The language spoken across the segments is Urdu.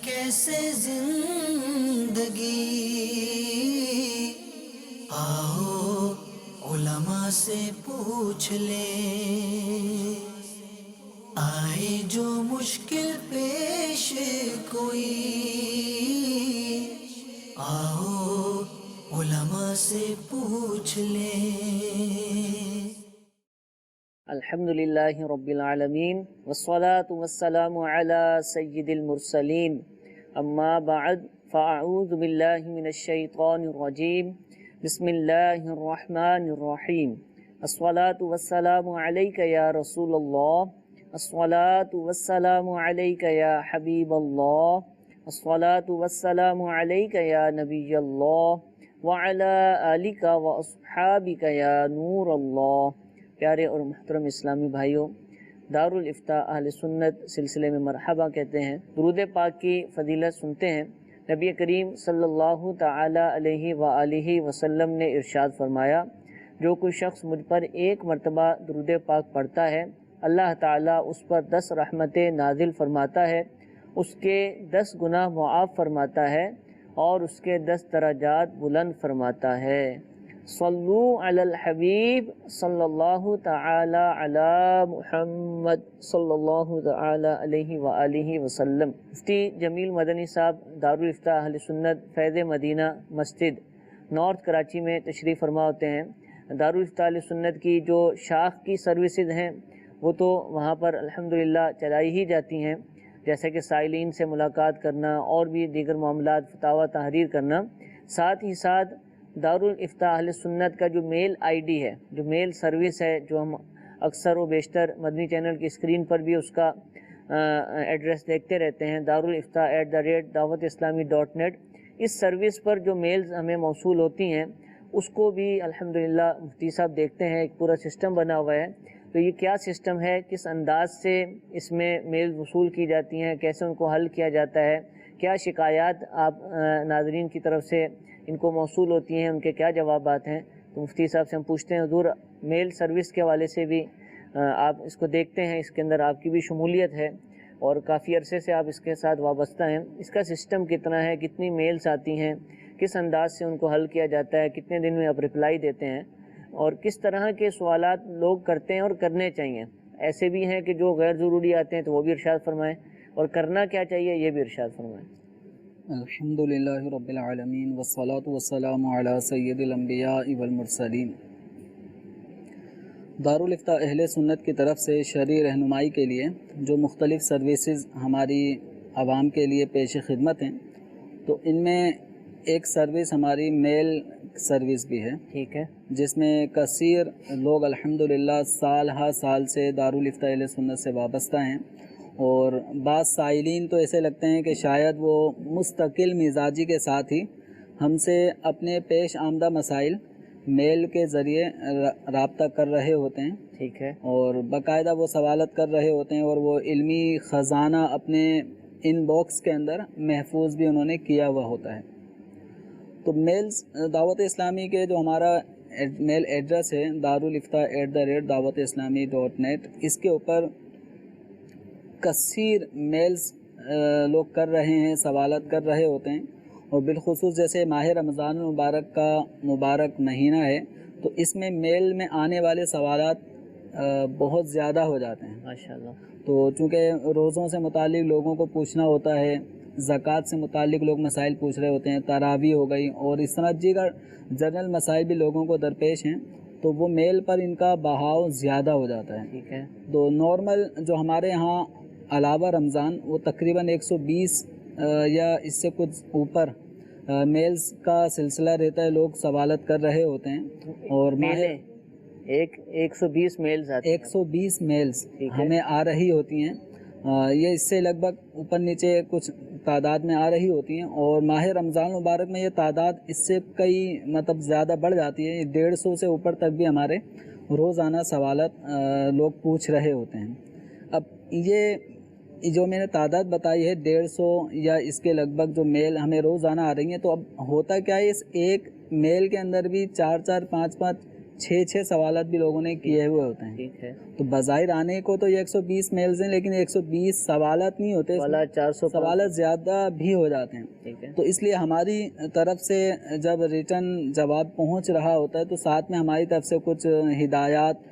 کیسے زندگی، آؤ علماء سے پوچھ لیں، آئے جو مشکل پیش کوئی، آؤ علماء سے پوچھ لیں۔ الحمدللہ رب العالمین والصلاة والسلام علی سید المرسلین، اما بعد فاعوذ باللہ من الشیطان الرجیم، بسم اللہ الرحمن الرحیم۔ الصلاة والسلام علیک یا رسول اللہ، الصلاة والسلام علیک یا حبیب اللہ، الصلاة والسلام علیک یا نبی اللہ وعلی آلک واصحابک یا نور اللہ۔ پیارے اور محترم اسلامی بھائیوں، دارالافتاء اہل سنت سلسلے میں مرحبا کہتے ہیں۔ درود پاک کی فضیلت سنتے ہیں۔ نبی کریم صلی اللہ تعالی علیہ وآلہ وسلم نے ارشاد فرمایا، جو کوئی شخص مجھ پر ایک مرتبہ درود پاک پڑھتا ہے، اللہ تعالیٰ اس پر 10 رحمتیں نازل فرماتا ہے، اس کے 10 گناہ معاف فرماتا ہے اور اس کے 10 درجات بلند فرماتا ہے۔ صلو علی الحبیب صلی اللہ تعالی علی محمد صلی اللہ تعالی علیہ وآلہ وسلم۔ مفتی جمیل مدنی صاحب دارالافتاء اہل سنت فیض مدینہ مسجد نارتھ کراچی میں تشریف فرما ہوتے ہیں۔ دارالافتاء اہل سنت کی جو شاخ کی سروسز ہیں وہ تو وہاں پر الحمدللہ چلائی ہی جاتی ہیں، جیسے کہ سائلین سے ملاقات کرنا اور بھی دیگر معاملات، فتاویٰ تحریر کرنا۔ ساتھ ہی ساتھ دارالافتاء اہل سنت کا جو میل آئی ڈی ہے، جو میل سروس ہے، جو ہم اکثر و بیشتر مدنی چینل کی اسکرین پر بھی اس کا ایڈریس دیکھتے رہتے ہیں، darulifta@dawateislami.net۔ اس سروس پر جو میلز ہمیں موصول ہوتی ہیں اس کو بھی الحمدللہ مفتی صاحب دیکھتے ہیں، ایک پورا سسٹم بنا ہوا ہے۔ تو یہ کیا سسٹم ہے، کس انداز سے اس میں میل وصول کی جاتی ہیں، کیسے ان کو حل کیا جاتا ہے، کیا شکایات آپ ناظرین کی طرف سے ان کو موصول ہوتی ہیں، ان کے کیا جوابات ہیں، تو مفتی صاحب سے ہم پوچھتے ہیں حضور میل سروس کے حوالے سے بھی آپ اس کو دیکھتے ہیں، اس کے اندر آپ کی بھی شمولیت ہے اور کافی عرصے سے آپ اس کے ساتھ وابستہ ہیں، اس کا سسٹم کتنا ہے، کتنی میلز آتی ہیں، کس انداز سے ان کو حل کیا جاتا ہے، کتنے دن میں آپ رپلائی دیتے ہیں، اور کس طرح کے سوالات لوگ کرتے ہیں اور کرنے چاہیے؟ ایسے بھی ہیں کہ جو غیر ضروری آتے ہیں تو وہ بھی ارشاد فرمائیں، اور کرنا کیا چاہیے یہ بھی ارشاد فرمائیں۔ الحمدللہ رب العالمین والصلاة والسلام علی سید الانبیاء والمرسلین۔ دارالافتاء اہل سنت کی طرف سے شرعی رہنمائی کے لیے جو مختلف سروسز ہماری عوام کے لیے پیش خدمت ہیں، تو ان میں ایک سروس ہماری میل سروس بھی ہے، ٹھیک ہے، جس میں کثیر لوگ الحمدللہ سال ہا سال سے دارالافتاء اہل سنت سے وابستہ ہیں، اور بعض سائلین تو ایسے لگتے ہیں کہ شاید وہ مستقل مزاجی کے ساتھ ہی ہم سے اپنے پیش آمدہ مسائل میل کے ذریعے رابطہ کر رہے ہوتے ہیں، ٹھیک ہے، اور باقاعدہ وہ سوالات کر رہے ہوتے ہیں، اور وہ علمی خزانہ اپنے ان باکس کے اندر محفوظ بھی انہوں نے کیا ہوا ہوتا ہے۔ تو میلز دعوت اسلامی کے جو ہمارا میل ایڈریس ہے darulifta@dawateislami.net، اس کے اوپر کثیر میلز لوگ کر رہے ہیں، سوالات کر رہے ہوتے ہیں، اور بالخصوص جیسے ماہ رمضان المبارک کا مبارک مہینہ ہے تو اس میں میل میں آنے والے سوالات بہت زیادہ ہو جاتے ہیں ماشاءاللہ۔ تو چونکہ روزوں سے متعلق لوگوں کو پوچھنا ہوتا ہے، زکوٰۃ سے متعلق لوگ مسائل پوچھ رہے ہوتے ہیں، تراویح ہو گئی، اور اس طرح دیگر جنرل مسائل بھی لوگوں کو درپیش ہیں، تو وہ میل پر ان کا بہاؤ زیادہ ہو جاتا ہے۔ ٹھیک ہے، تو نارمل جو ہمارے ہاں علاوہ رمضان وہ تقریباً 120 یا اس سے کچھ اوپر میلز کا سلسلہ رہتا ہے، لوگ سوالات کر رہے ہوتے ہیں، اور میلیں 120 میلز آتی ہیں، 120 میلز ٹھیک ہے، ہمیں آ رہی ہوتی ہیں، یہ اس سے لگ بھگ اوپر نیچے کچھ تعداد میں آ رہی ہوتی ہیں، اور ماہ رمضان مبارک میں یہ تعداد اس سے کئی مطلب زیادہ بڑھ جاتی ہے، 150 سے اوپر تک بھی ہمارے روزانہ سوالات لوگ پوچھ رہے ہوتے ہیں۔ اب یہ جو میں نے تعداد بتائی ہے 150 یا اس کے لگ بھگ جو میل ہمیں روزانہ آ رہی ہیں، تو اب ہوتا کیا ہے، اس ایک میل کے اندر بھی 4 4 5 5 6 سوالات بھی لوگوں نے کیے ہوئے ہوتے ہیں. ٹھیک ہے. تو بظاہر آنے کو تو یہ 120 میلز ہیں، لیکن 120 سوالات نہیں ہوتے، سوالات 400 سوالات زیادہ بھی ہو جاتے ہیں. ٹھیک ہے. تو اس لیے ہماری طرف سے جب ریٹرن جواب پہنچ رہا ہوتا ہے تو ساتھ میں ہماری طرف سے کچھ ہدایات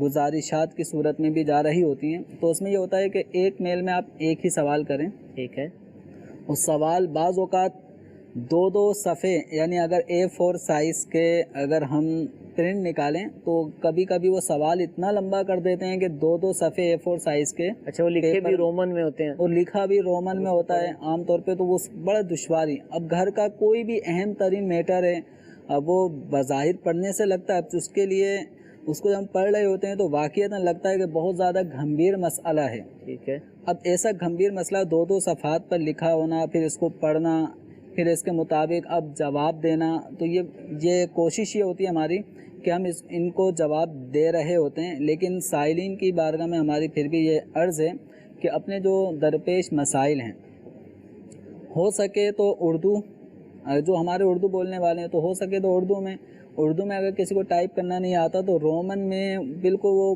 گزارشات کی صورت میں بھی جا رہی ہوتی ہیں. تو اس میں یہ ہوتا ہے کہ ایک میل میں آپ ایک ہی سوال کریں. ٹھیک ہے. اس سوال بعض اوقات 2 صفحے، یعنی اگر A4 سائز کے اگر ہم پرنٹ نکالیں تو کبھی کبھی وہ سوال اتنا لمبا کر دیتے ہیں کہ 2 صفحے A4 سائز کے. اچھا، وہ لکھے بھی رومن میں ہوتے ہیں؟ اور لکھا بھی رومن میں ہوتا ہے عام طور پہ. تو وہ بڑا دشواری. اب گھر کا کوئی بھی اہم ترین میٹر ہے، اب وہ بظاہر پڑھنے سے لگتا ہے، اب اس کے لیے اس کو جب ہم پڑھ رہے ہوتے ہیں تو واقعتاً لگتا ہے کہ بہت زیادہ گھمبیر مسئلہ ہے. ٹھیک ہے. اب ایسا گھمبیر مسئلہ 2 صفحات پر لکھا ہونا، پھر اس کو پڑھنا، پھر اس کے مطابق اب جواب دینا، تو یہ کوشش یہ ہوتی ہے ہماری کہ ہم ان کو جواب دے رہے ہوتے ہیں. لیکن سائلین کی بارگاہ میں ہماری پھر بھی یہ عرض ہے کہ اپنے جو درپیش مسائل ہیں ہو سکے تو اردو، جو ہمارے اردو بولنے والے ہیں تو ہو سکے تو اردو میں اگر کسی کو ٹائپ کرنا نہیں آتا تو رومن میں بالکل وہ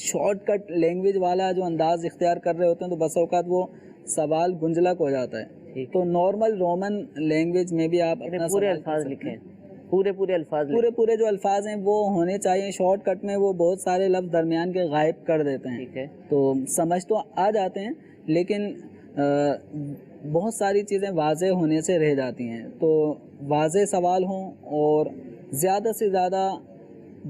شارٹ کٹ لینگویج والا جو انداز اختیار کر رہے ہوتے ہیں تو بس اوقات وہ سوال گنجلک ہو جاتا ہے. تو نارمل رومن لینگویج میں بھی آپ اپنا پورے الفاظ لکھیں، پورے الفاظ پورے جو الفاظ ہیں وہ ہونے چاہیے. شارٹ کٹ میں وہ بہت سارے لفظ درمیان کے غائب کر دیتے ہیں. ٹھیک ہے. تو سمجھ تو آ جاتے ہیں لیکن بہت ساری چیزیں واضح ہونے سے رہ جاتی ہیں. تو واضح سوال ہوں اور زیادہ سے زیادہ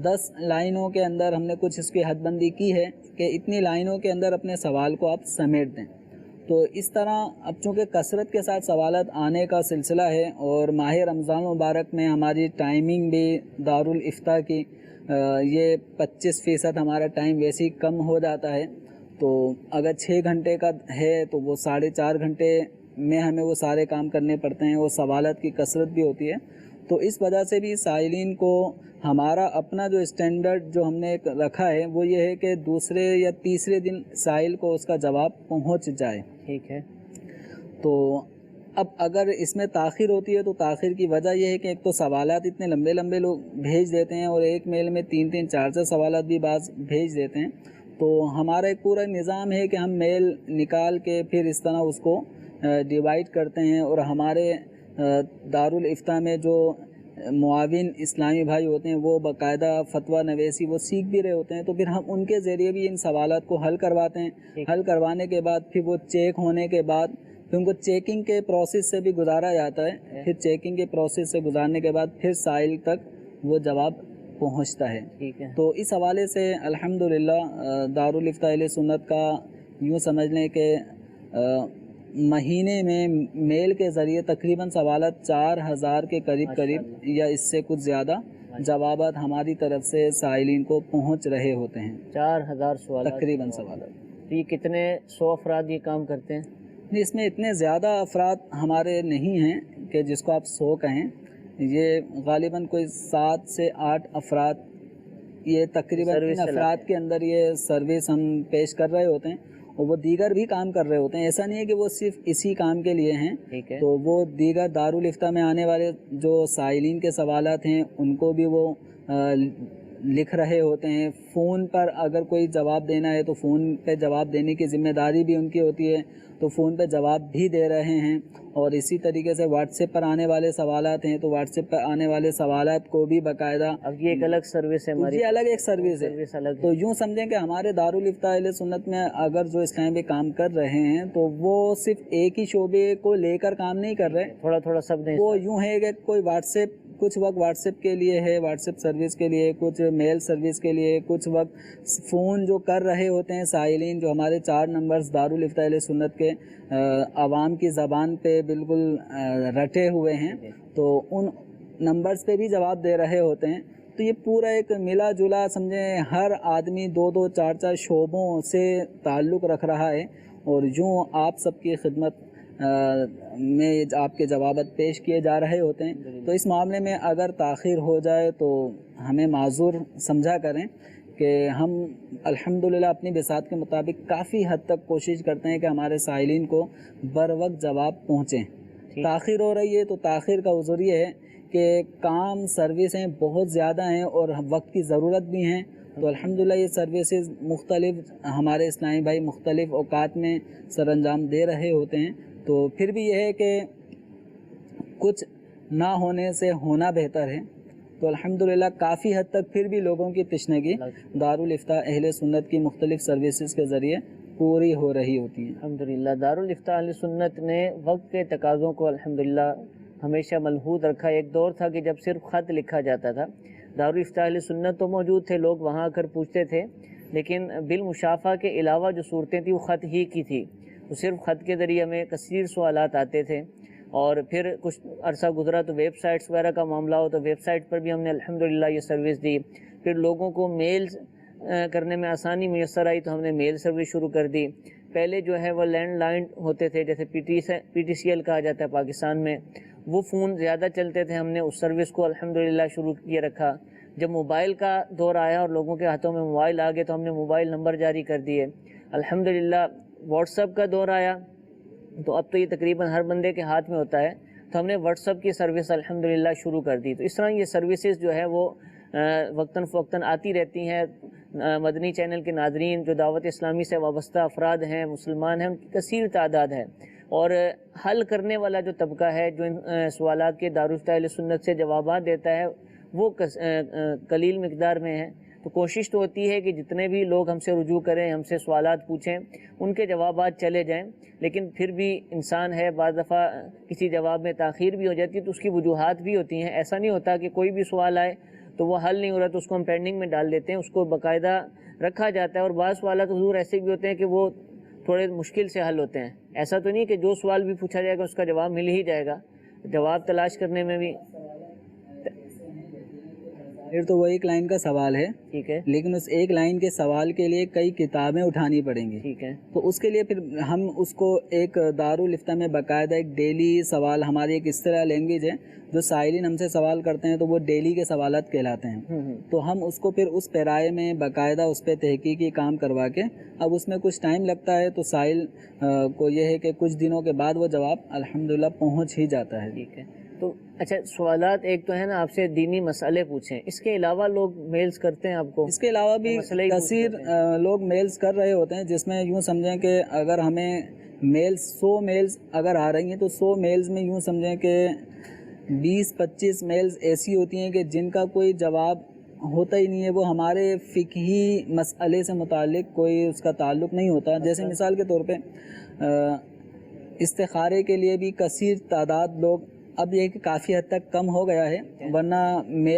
10 لائنوں کے اندر ہم نے کچھ اس کی حد بندی کی ہے کہ اتنی لائنوں کے اندر اپنے سوال کو آپ سمیٹ دیں. تو اس طرح اب چونکہ کثرت کے ساتھ سوالات آنے کا سلسلہ ہے اور ماہ رمضان مبارک میں ہماری ٹائمنگ بھی دارالافتاء کی یہ 25% ہمارا ٹائم ویسے ہی کم ہو جاتا ہے. تو اگر 6 گھنٹے کا ہے تو وہ 4.5 گھنٹے میں ہمیں وہ سارے کام کرنے پڑتے ہیں اور سوالات کی کثرت بھی ہوتی ہے. تو اس وجہ سے بھی سائلین کو ہمارا اپنا جو اسٹینڈرڈ جو ہم نے رکھا ہے وہ یہ ہے کہ دوسرے یا تیسرے دن سائل کو اس کا جواب پہنچ جائے. ٹھیک ہے. تو اب اگر اس میں تاخیر ہوتی ہے تو تاخیر کی وجہ یہ ہے کہ ایک تو سوالات اتنے لمبے لمبے لوگ بھیج دیتے ہیں اور ایک میل میں 3 4 سوالات بھی بعض بھیج دیتے ہیں. تو ہمارا ایک پورا نظام ہے کہ ہم میل نکال کے پھر اس طرح اس کو ڈیوائڈ کرتے ہیں. اور ہمارے دارالافتاء میں جو معاون اسلامی بھائی ہوتے ہیں وہ باقاعدہ فتویٰ نویسی وہ سیکھ بھی رہے ہوتے ہیں. تو پھر ہم ان کے ذریعے بھی ان سوالات کو حل کرواتے ہیں. حل کروانے کے بعد پھر وہ چیک ہونے کے بعد پھر ان کو چیکنگ کے پروسیس سے بھی گزارا جاتا ہے. پھر چیکنگ کے پروسیس سے گزارنے کے بعد پھر سائل تک وہ جواب پہنچتا ہے. تو اس حوالے سے الحمدللہ دارالافتاء اہل سنت کا یوں سمجھ لیں کہ مہینے میں میل کے ذریعے تقریباً سوالات 4000 کے قریب یا اس سے کچھ زیادہ جوابات ہماری طرف سے سائلین کو پہنچ رہے ہوتے ہیں. 4000 سوالات تقریباً سوالات. یہ کتنے 100 افراد یہ کام کرتے ہیں؟ اس میں اتنے زیادہ افراد ہمارے نہیں ہیں کہ جس کو آپ 100 کہیں. یہ غالباً کوئی 7 سے 8 افراد یہ تقریباً ان افراد کے اندر یہ سروس ہم پیش کر رہے ہوتے ہیں اور وہ دیگر بھی کام کر رہے ہوتے ہیں. ایسا نہیں ہے کہ وہ صرف اسی کام کے لیے ہیں. تو وہ دیگر دارالافتاء میں آنے والے جو سائلین کے سوالات ہیں ان کو بھی وہ لکھ رہے ہوتے ہیں. فون پر اگر کوئی جواب دینا ہے تو فون پہ جواب دینے کی ذمہ داری بھی ان کی ہوتی ہے تو فون پہ جواب بھی دے رہے ہیں. اور اسی طریقے سے واٹس ایپ پر آنے والے سوالات ہیں تو واٹس ایپ پر آنے والے سوالات کو بھی باقاعدہ اب یہ ایک الگ سروس ہے ہماری. یہ الگ ایک سروس ہے. تو یوں سمجھیں کہ ہمارے دارالافتاء اہل سنت میں اگر جو اسلام پہ کام کر رہے ہیں تو وہ صرف ایک ہی شعبے کو لے کر کام نہیں کر رہے. تھوڑا سب نے وہ یوں ہے کہ کوئی واٹس ایپ کچھ وقت واٹس ایپ کے لیے ہے، واٹس ایپ سروس کے لیے، کچھ میل سروس کے لیے، کچھ وقت فون جو کر رہے ہوتے ہیں سائلین جو ہمارے 4 نمبرز دارالافتاء اہل سنت کے عوام کی زبان پہ بالکل رٹے ہوئے ہیں تو ان نمبرز پہ بھی جواب دے رہے ہوتے ہیں. تو یہ پورا ایک ملا جلا سمجھیں ہر آدمی 2 4 شعبوں سے تعلق رکھ رہا ہے اور یوں آپ سب کی خدمت میں آپ کے جوابات پیش کیے جا رہے ہوتے ہیں. تو اس معاملے میں اگر تاخیر ہو جائے تو ہمیں معذور سمجھا کریں کہ ہم الحمدللہ اپنی بساط کے مطابق کافی حد تک کوشش کرتے ہیں کہ ہمارے سائلین کو بر وقت جواب پہنچیں. تاخیر ہو رہی ہے تو تاخیر کا عذر یہ ہے کہ کام سروسیں بہت زیادہ ہیں اور وقت کی ضرورت بھی ہیں، تو الحمدللہ یہ سروسز مختلف ہمارے اسلامی بھائی مختلف اوقات میں سر انجام دے رہے ہوتے ہیں، تو پھر بھی یہ ہے کہ کچھ نہ ہونے سے ہونا بہتر ہے، تو الحمدللہ کافی حد تک پھر بھی لوگوں کی تشنگی دارالافتاء اہل سنت کی مختلف سروسز کے ذریعے پوری ہو رہی ہوتی ہیں۔ الحمدللہ دارالافتاء اہل سنت نے وقت کے تقاضوں کو الحمدللہ ہمیشہ ملحوظ رکھا۔ ایک دور تھا کہ جب صرف خط لکھا جاتا تھا، دارالافتاء اہل سنت تو موجود تھے، لوگ وہاں آ کر پوچھتے تھے، لیکن بالمشافہ کے علاوہ جو صورتیں تھیں وہ خط ہی کی تھی، تو صرف خط کے ذریعے ہمیں کثیر سوالات آتے تھے، اور پھر کچھ عرصہ گزرا تو ویب سائٹس وغیرہ کا معاملہ ہو تو ویب سائٹ پر بھی ہم نے الحمدللہ یہ سروس دی۔ پھر لوگوں کو میلز کرنے میں آسانی میسر آئی تو ہم نے میل سروس شروع کر دی۔ پہلے جو ہے وہ لینڈ لائن ہوتے تھے، جیسے پی ٹی سی ایل کہا جاتا ہے پاکستان میں، وہ فون زیادہ چلتے تھے، ہم نے اس سروس کو الحمدللہ شروع کیے رکھا۔ جب موبائل کا دور آیا اور لوگوں کے ہاتھوں میں موبائل آ گئے تو ہم نے موبائل نمبر جاری کر دیے۔ الحمدللہ واٹس ایپ کا دور آیا تو اب تو یہ تقریباً ہر بندے کے ہاتھ میں ہوتا ہے، تو ہم نے واٹس ایپ کی سروس الحمدللہ شروع کر دی۔ تو اس طرح یہ سروسز جو ہے وہ وقتاً فوقتاً آتی رہتی ہیں۔ مدنی چینل کے ناظرین جو دعوت اسلامی سے وابستہ افراد ہیں، مسلمان ہیں، ان کی کثیر تعداد ہے، اور حل کرنے والا جو طبقہ ہے جو ان سوالات کے دارالافتاء اہل سنت سے جوابات دیتا ہے وہ قلیل مقدار میں ہے۔ تو کوشش تو ہوتی ہے کہ جتنے بھی لوگ ہم سے رجوع کریں، ہم سے سوالات پوچھیں، ان کے جوابات چلے جائیں، لیکن پھر بھی انسان ہے، بعض دفعہ کسی جواب میں تاخیر بھی ہو جاتی ہے تو اس کی وجوہات بھی ہوتی ہیں۔ ایسا نہیں ہوتا کہ کوئی بھی سوال آئے تو وہ حل نہیں ہو رہا تو اس کو ہم پینڈنگ میں ڈال دیتے ہیں، اس کو باقاعدہ رکھا جاتا ہے۔ اور بعض سوالات حضور ایسے بھی ہوتے ہیں کہ وہ تھوڑے مشکل سے حل ہوتے ہیں، ایسا تو نہیں کہ جو سوال بھی پوچھا جائے گا اس کا جواب مل ہی جائے گا، جواب تلاش کرنے میں بھی پھر تو وہ ایک لائن کا سوال ہے، ٹھیک ہے، لیکن اس ایک لائن کے سوال کے لیے کئی کتابیں اٹھانی پڑیں گی، ٹھیک ہے، تو اس کے لیے پھر ہم اس کو ایک دارالافتاء میں باقاعدہ ایک ڈیلی سوال، ہماری ایک اس طرح لینگویج ہے، جو سائلین ہم سے سوال کرتے ہیں تو وہ ڈیلی کے سوالات کہلاتے ہیں، تو ہم اس کو پھر اس پیرائے میں باقاعدہ اس پہ تحقیقی کام کروا کے، اب اس میں کچھ ٹائم لگتا ہے تو سائل کو یہ ہے کہ کچھ دنوں کے بعد وہ جواب الحمدللہ پہنچ ہی جاتا ہے۔ ٹھیک ہے۔ تو اچھا، سوالات ایک تو ہے نا آپ سے دینی مسئلے پوچھیں، اس کے علاوہ لوگ میلز کرتے ہیں آپ کو؟ اس کے علاوہ بھی مسئلے ہی کثیر لوگ میلز کر رہے ہوتے ہیں، جس میں یوں سمجھیں کہ اگر ہمیں میلز 100 میلز اگر آ رہی ہیں تو 100 میلز میں یوں سمجھیں کہ 20-25 میلز ایسی ہوتی ہیں کہ جن کا کوئی جواب ہوتا ہی نہیں ہے، وہ ہمارے فقہی مسئلے سے متعلق کوئی اس کا تعلق نہیں ہوتا۔ جیسے مثال کے طور پہ استخارے کے لیے بھی کثیر تعداد لوگ، اب یہ کہ کافی حد تک کم ہو گیا ہے، ورنہ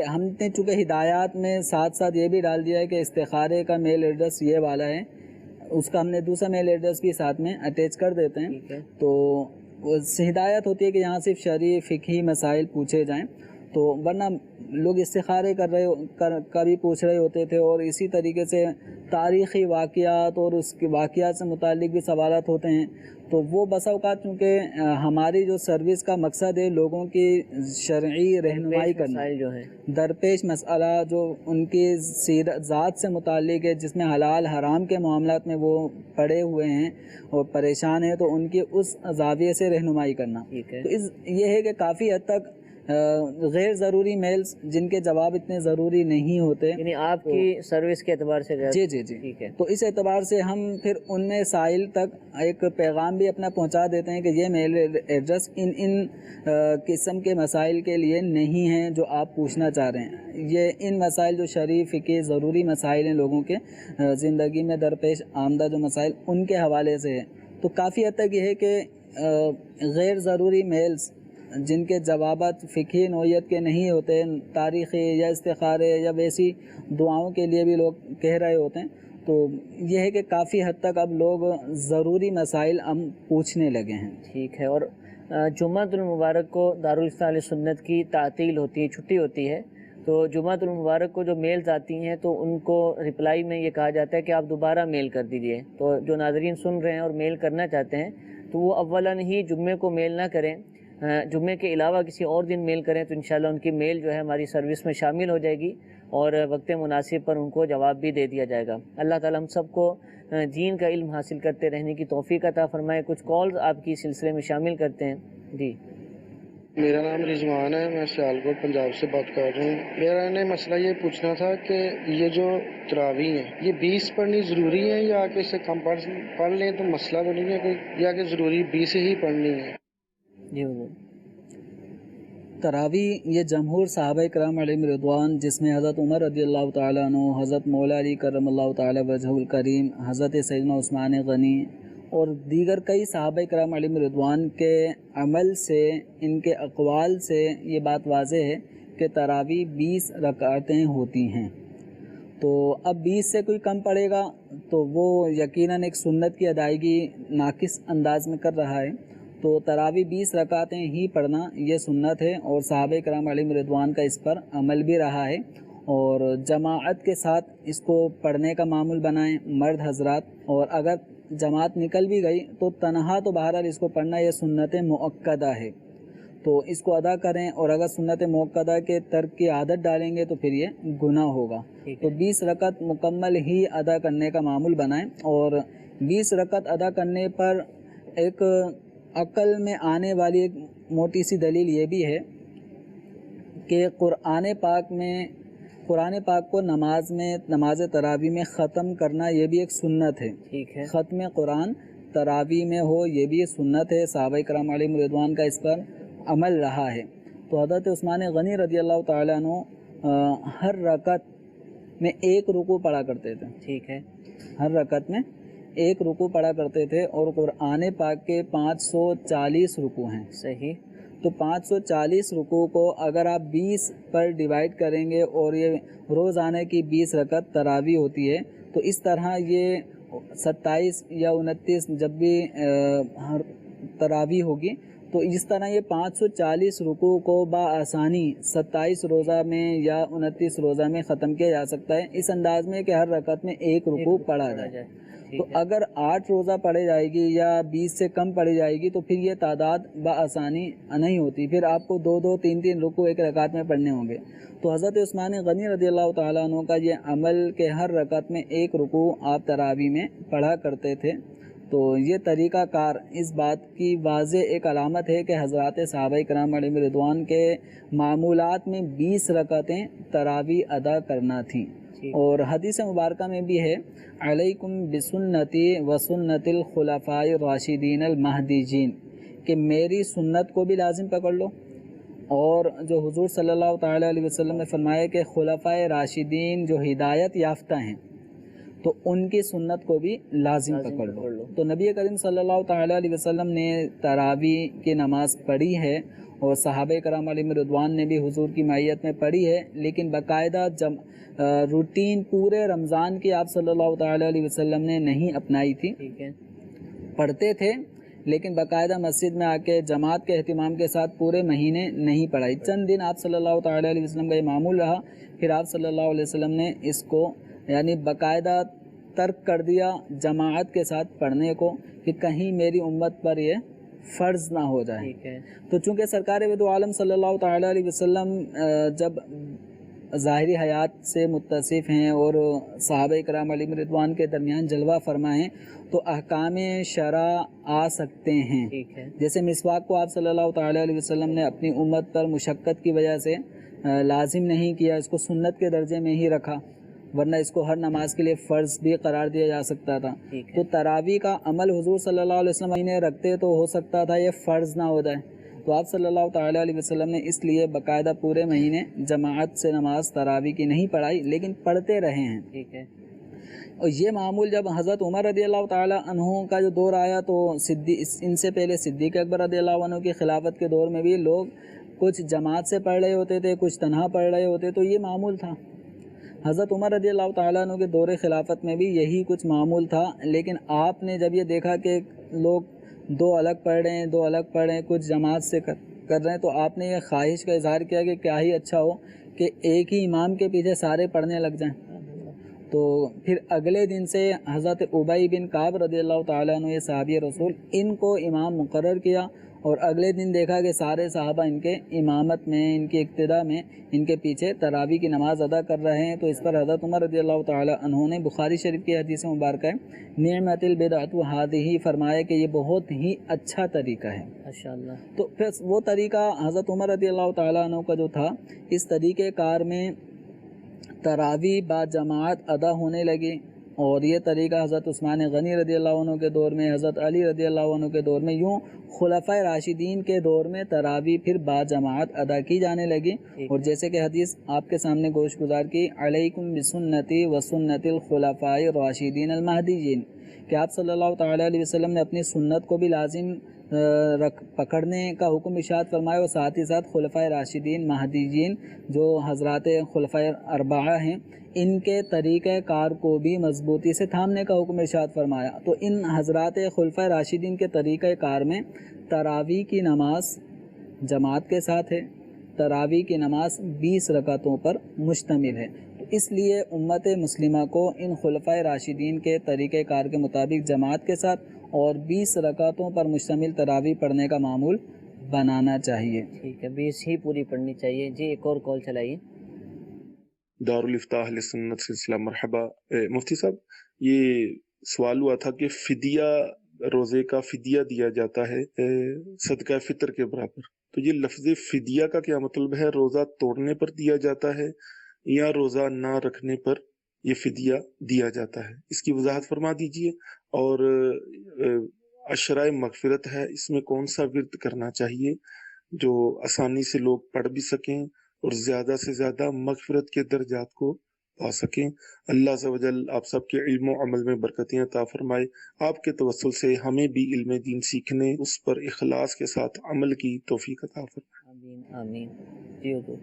ہم نے چونکہ ہدایات میں ساتھ ساتھ یہ بھی ڈال دیا ہے کہ استخارے کا میل ایڈریس یہ والا ہے، اس کا ہم نے دوسرا میل ایڈریس بھی ساتھ میں اٹیچ کر دیتے ہیں، تو ہدایت ہوتی ہے کہ یہاں صرف شرعی فقہی مسائل پوچھے جائیں، تو ورنہ لوگ استخارے کا بھی پوچھ رہے ہوتے تھے، اور اسی طریقے سے تاریخی واقعات اور اس کے واقعات سے متعلق بھی سوالات ہوتے ہیں، تو وہ بسا اوقات چونکہ ہماری جو سروس کا مقصد ہے لوگوں کی شرعی رہنمائی کرنا، جو ہے درپیش مسئلہ جو ان کی ذات سے متعلق ہے، جس میں حلال حرام کے معاملات میں وہ پڑے ہوئے ہیں اور پریشان ہیں، تو ان کی اس زاویے سے رہنمائی کرنا۔ تو یہ ہے کہ کافی حد تک غیر ضروری میلز جن کے جواب اتنے ضروری نہیں ہوتے، یعنی آپ کی سروس کے اعتبار سے جی ٹھیک ہے، تو اس اعتبار سے ہم پھر ان میں سائل تک ایک پیغام بھی اپنا پہنچا دیتے ہیں کہ یہ میل ایڈریس ان قسم کے مسائل کے لیے نہیں ہیں جو آپ پوچھنا چاہ رہے ہیں، یہ ان مسائل جو شرعی فقہی ضروری مسائل ہیں لوگوں کے زندگی میں درپیش آمدہ جو مسائل ان کے حوالے سے ہے۔ تو کافی حد تک یہ ہے کہ غیر ضروری میلز جن کے جوابات فقہی نوعیت کے نہیں ہوتے، تاریخی یا استخارے یا ویسی دعاؤں کے لیے بھی لوگ کہہ رہے ہوتے ہیں، تو یہ ہے کہ کافی حد تک اب لوگ ضروری مسائل ہم پوچھنے لگے ہیں۔ ٹھیک ہے۔ اور جمعۃ المبارک کو دارالافتاء اہل سنت کی تعطیل ہوتی ہے، چھٹی ہوتی ہے، تو جمعۃ المبارک کو جو میلز آتی ہیں تو ان کو رپلائی میں یہ کہا جاتا ہے کہ آپ دوبارہ میل کر دیجئے۔ تو جو ناظرین سن رہے ہیں اور میل کرنا چاہتے ہیں تو وہ اولاً ہی جمعے کو میل نہ کریں، جمعے کے علاوہ کسی اور دن میل کریں تو انشاءاللہ ان کی میل جو ہے ہماری سروس میں شامل ہو جائے گی اور وقت مناسب پر ان کو جواب بھی دے دیا جائے گا۔ اللہ تعالی ہم سب کو دین کا علم حاصل کرتے رہنے کی توفیق عطا فرمائے۔ کچھ کالز آپ کی سلسلے میں شامل کرتے ہیں۔ جی میرا نام رضوان ہے، میں سیالکوٹ پنجاب سے بات کر رہا ہوں۔ میرا نے مسئلہ یہ پوچھنا تھا کہ یہ جو تراویح ہے یہ 20 پڑھنی ضروری ہے یا کہ اس سے کم پڑھ لیں تو مسئلہ تو نہیں ہے کوئی، یا کہ ضروری 20 ہی پڑھنی ہے؟ جی حضور۔ تراویح یہ جمہور صحابہ کرام علیہم رضوان، جس میں حضرت عمر رضی اللہ تعالیٰ عنہ، حضرت مولا علی کرم اللہ تعالیٰ وجہ الکریم، حضرت سیدنا عثمان غنی اور دیگر کئی صحابہ کرام علیہم رضوان کے عمل سے، ان کے اقوال سے یہ بات واضح ہے کہ تراویح 20 رکعتیں ہوتی ہیں۔ تو اب 20 سے کوئی کم پڑے گا تو وہ یقیناً ایک سنت کی ادائیگی ناقص انداز میں کر رہا ہے۔ تو تراویح 20 رکعتیں ہی پڑھنا یہ سنت ہے، اور صحابہ کرام علیہم رضوان کا اس پر عمل بھی رہا ہے، اور جماعت کے ساتھ اس کو پڑھنے کا معمول بنائیں مرد حضرات، اور اگر جماعت نکل بھی گئی تو تنہا تو بہرحال اس کو پڑھنا یہ سنت مؤکدہ ہے، تو اس کو ادا کریں، اور اگر سنت مؤکدہ کے ترک کی عادت ڈالیں گے تو پھر یہ گناہ ہوگا۔ تو 20 رکعت مکمل ہی ادا کرنے کا معمول بنائیں، اور 20 رکعت ادا کرنے پر ایک عقل میں آنے والی ایک موٹی سی دلیل یہ بھی ہے کہ قرآن پاک کو نماز تراویح میں ختم کرنا یہ بھی ایک سنت ہے۔ ٹھیک ہے، ختم قرآن تراویح میں ہو یہ بھی سنت ہے، صحابہ کرام علیہ رضوان کا اس پر عمل رہا ہے۔ تو حضرت عثمان غنی رضی اللہ تعالیٰ عنہ ہر رکعت میں 1 رکوع پڑھا کرتے تھے۔ ٹھیک ہے، ہر رکعت میں 1 رکوع پڑھا کرتے تھے، اور قرآن پاک کے 540 رکوع ہیں۔ صحیح۔ تو 540 رکوع کو اگر آپ 20 پر ڈیوائڈ کریں گے، اور یہ روزانہ کی 20 رکعت تراویح ہوتی ہے، تو اس طرح یہ 27 یا 29 جب بھی تراویح ہوگی تو اس طرح یہ 540 رکوع کو بآسانی 27 روزہ میں یا 29 روزہ میں ختم کیا جا سکتا ہے، اس انداز میں کہ ہر رکعت میں 1 رکوع پڑھا جائے۔ تو اگر 8 روزہ پڑھے جائے گی یا 20 سے کم پڑھی جائے گی تو پھر یہ تعداد بآسانی نہیں ہوتی، پھر آپ کو 2 3 رکوع ایک رکعت میں پڑھنے ہوں گے۔ تو حضرت عثمان غنی رضی اللہ تعالیٰ عنہ کا یہ عمل کہ ہر رکعت میں 1 رکوع آپ تراویح میں پڑھا کرتے تھے، تو یہ طریقہ کار اس بات کی واضح ایک علامت ہے کہ حضرات صحابہ کرام علیہ رضوان کے معمولات میں 20 رکعتیں تراویح ادا کرنا تھیں۔ اور حدیث مبارکہ میں بھی ہے، علیکم بسنتی و سنت الخلفاء الراشدین المہدیین، کہ میری سنت کو بھی لازم پکڑ لو، اور جو حضور صلی اللہ تعالیٰ علیہ وسلم نے فرمایا کہ خلفاء راشدین جو ہدایت یافتہ ہیں تو ان کی سنت کو بھی لازم پکڑ لو۔ تو نبی کریم صلی اللہ تعالیٰ علیہ وسلم نے تراویح کی نماز پڑھی ہے، اور صحابہ کرام علیہ رضوان نے بھی حضور کی معیت میں پڑھی ہے، لیکن باقاعدہ روٹین پورے رمضان کی آپ صلی اللہ تعالیٰ علیہ وسلم نے نہیں اپنائی تھی۔ پڑھتے تھے لیکن باقاعدہ مسجد میں آ کے جماعت کے اہتمام کے ساتھ پورے مہینے نہیں پڑھائی۔ چند دن آپ صلی اللہ تعالیٰ علیہ وسلم کا یہ معمول رہا، پھر آپ صلی اللہ علیہ وسلم نے اس کو یعنی باقاعدہ ترک کر دیا جماعت کے ساتھ پڑھنے کو، کہ کہیں میری امت پر یہ فرض نہ ہو جائے۔ تو چونکہ سرکار دو عالم صلی اللہ تعالیٰ علیہ وسلم جب ظاہری حیات سے متصف ہیں اور صحابہ کرام علیہ رضوان کے درمیان جلوہ فرما ہیں، تو احکام شرع آ سکتے ہیں۔ جیسے مسواک کو آپ صلی اللہ تعالیٰ علیہ وسلم نے اپنی امت پر مشقت کی وجہ سے لازم نہیں کیا، اس کو سنت کے درجے میں ہی رکھا، ورنہ اس کو ہر نماز کے لیے فرض بھی قرار دیا جا سکتا تھا۔ تو تراویح کا عمل حضور صلی اللہ علیہ وسلم نے رکھتے تو ہو سکتا تھا یہ فرض نہ ہو جائے، تو آپ صلی اللہ تعالیٰ علیہ وسلم نے اس لیے باقاعدہ پورے مہینے جماعت سے نماز تراویح کی نہیں پڑھائی، لیکن پڑھتے رہے ہیں۔ اور یہ معمول جب حضرت عمر رضی اللہ تعالیٰ عنہ کا جو دور آیا تو ان سے پہلے صدیق اکبر رضی اللہ عنہ کی خلافت کے دور میں بھی لوگ کچھ جماعت سے پڑھ رہے ہوتے تھے، کچھ تنہا پڑھ رہے ہوتے، تو یہ معمول تھا۔ حضرت عمر رضی اللہ تعالیٰ عنہ کے دور خلافت میں بھی یہی کچھ معمول تھا، لیکن آپ نے جب یہ دیکھا کہ لوگ 2 الگ پڑھ رہے ہیں، 2 الگ پڑھ رہے ہیں، کچھ جماعت سے کر رہے ہیں، تو آپ نے یہ خواہش کا اظہار کیا کہ کیا ہی اچھا ہو کہ ایک ہی امام کے پیچھے سارے پڑھنے لگ جائیں۔ تو پھر اگلے دن سے حضرت ابی بن کعب رضی اللہ تعالیٰ عنہ یہ صحابی رسول ان کو امام مقرر کیا، اور اگلے دن دیکھا کہ سارے صحابہ ان کے امامت میں، ان کی اقتداء میں ان کے پیچھے تراویح کی نماز ادا کر رہے ہیں۔ تو اس پر حضرت عمر رضی اللہ تعالی عنہ نے بخاری شریف کی حدیث مبارکہ نعمت البدعۃ هذه فرمایا کہ یہ بہت ہی اچھا طریقہ ہے۔ ماشاءاللہ۔ تو پھر وہ طریقہ حضرت عمر رضی اللہ تعالیٰ عنہ کا جو تھا، اس طریقہ کار میں تراویح با جماعت ادا ہونے لگی، اور یہ طریقہ حضرت عثمان غنی رضی اللہ عنہ کے دور میں، حضرت علی رضی اللہ عنہ کے دور میں، یوں خلفائے راشدین کے دور میں تراویح پھر با جماعت ادا کی جانے لگی۔ اور جیسے کہ حدیث آپ کے سامنے گوش گزار کی، علیکم بسنتی و سنت الخلفاء الراشدین المہدیین، کہ آپ صلی اللہ تعالیٰ علیہ وسلم نے اپنی سنت کو بھی لازم پکڑنے کا حکم ارشاد فرمایا، اور ساتھ ہی ساتھ خلفائے راشدین مہدیین جو حضرات خلفائے اربعہ ہیں، ان کے طریقہ کار کو بھی مضبوطی سے تھامنے کا حکم ارشاد فرمایا۔ تو ان حضرات خلفائے راشدین کے طریقہ کار میں تراویح کی نماز جماعت کے ساتھ ہے، تراویح کی نماز 20 رکعتوں پر مشتمل ہے۔ اس لیے امت مسلمہ کو ان خلفائے راشدین کے طریقہ کار کے مطابق جماعت کے ساتھ اور 20 رکعتوں پر مشتمل تراویح پڑھنے کا معمول بنانا چاہیے۔ ٹھیک ہے، 20 ہی پوری پڑھنی چاہیے۔ جی ایک اور کال چلائیے۔ دارالفتاح اہل سنت سلسلہ مرحبا۔ مفتی صاحب، یہ سوال ہوا تھا کہ فدیہ، روزے کا فدیہ دیا جاتا ہے صدقہ فطر کے برابر، تو یہ لفظ فدیہ کا کیا مطلب ہے؟ روزہ توڑنے پر دیا جاتا ہے یا روزہ نہ رکھنے پر یہ فدیہ دیا جاتا ہے؟ اس کی وضاحت فرما دیجئے۔ اور عشرۂ مغفرت ہے، اس میں کون سا ورد کرنا چاہیے جو آسانی سے لوگ پڑھ بھی سکیں اور زیادہ سے زیادہ مغفرت کے درجات کو پا سکیں؟ اللہ عز و جل آپ سب کے علم و عمل میں برکتیں عطا فرمائے، آپ کے توسل سے ہمیں بھی علم دین سیکھنے، اس پر اخلاص کے ساتھ عمل کی توفیق عطا فرمائے۔ آمین آمین۔ جی حضور۔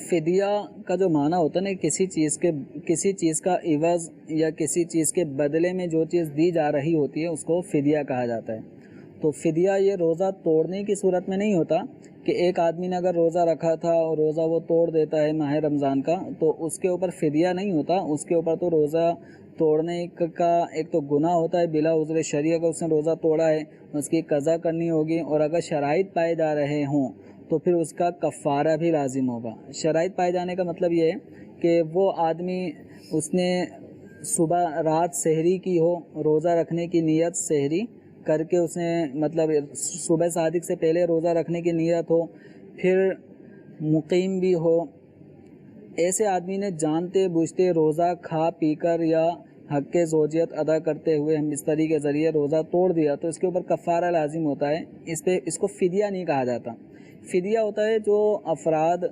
فدیہ کا جو معنی ہوتا ہے نا، کسی چیز کا عوض یا کسی چیز کے بدلے میں جو چیز دی جا رہی ہوتی ہے اس کو فدیہ کہا جاتا ہے۔ تو فدیہ یہ روزہ توڑنے کی صورت میں نہیں ہوتا کہ ایک آدمی نے اگر روزہ رکھا تھا اور روزہ وہ توڑ دیتا ہے ماہ رمضان کا، تو اس کے اوپر فدیہ نہیں ہوتا، اس کے اوپر تو روزہ توڑنے کا ایک تو گناہ ہوتا ہے بلا عذر شرعی، اگر اس نے روزہ توڑا ہے اس کی قضا کرنی ہوگی، اور اگر شرائط پائے جا رہے ہوں تو پھر اس کا کفارہ بھی لازم ہوگا۔ شرائط پائے جانے کا مطلب یہ ہے کہ وہ آدمی، اس نے صبح رات سحری کی ہو، روزہ رکھنے کی نیت سحری کر کے اس نے مطلب صبح صادق سے پہلے روزہ رکھنے کی نیت ہو، پھر مقیم بھی ہو، ایسے آدمی نے جانتے بوجھتے روزہ کھا پی کر یا حق زوجیت ادا کرتے ہوئے ہم بستری کے ذریعے روزہ توڑ دیا تو اس کے اوپر کفارہ لازم ہوتا ہے۔ اس کو فدیہ نہیں کہا جاتا۔ فدیہ ہوتا ہے جو افراد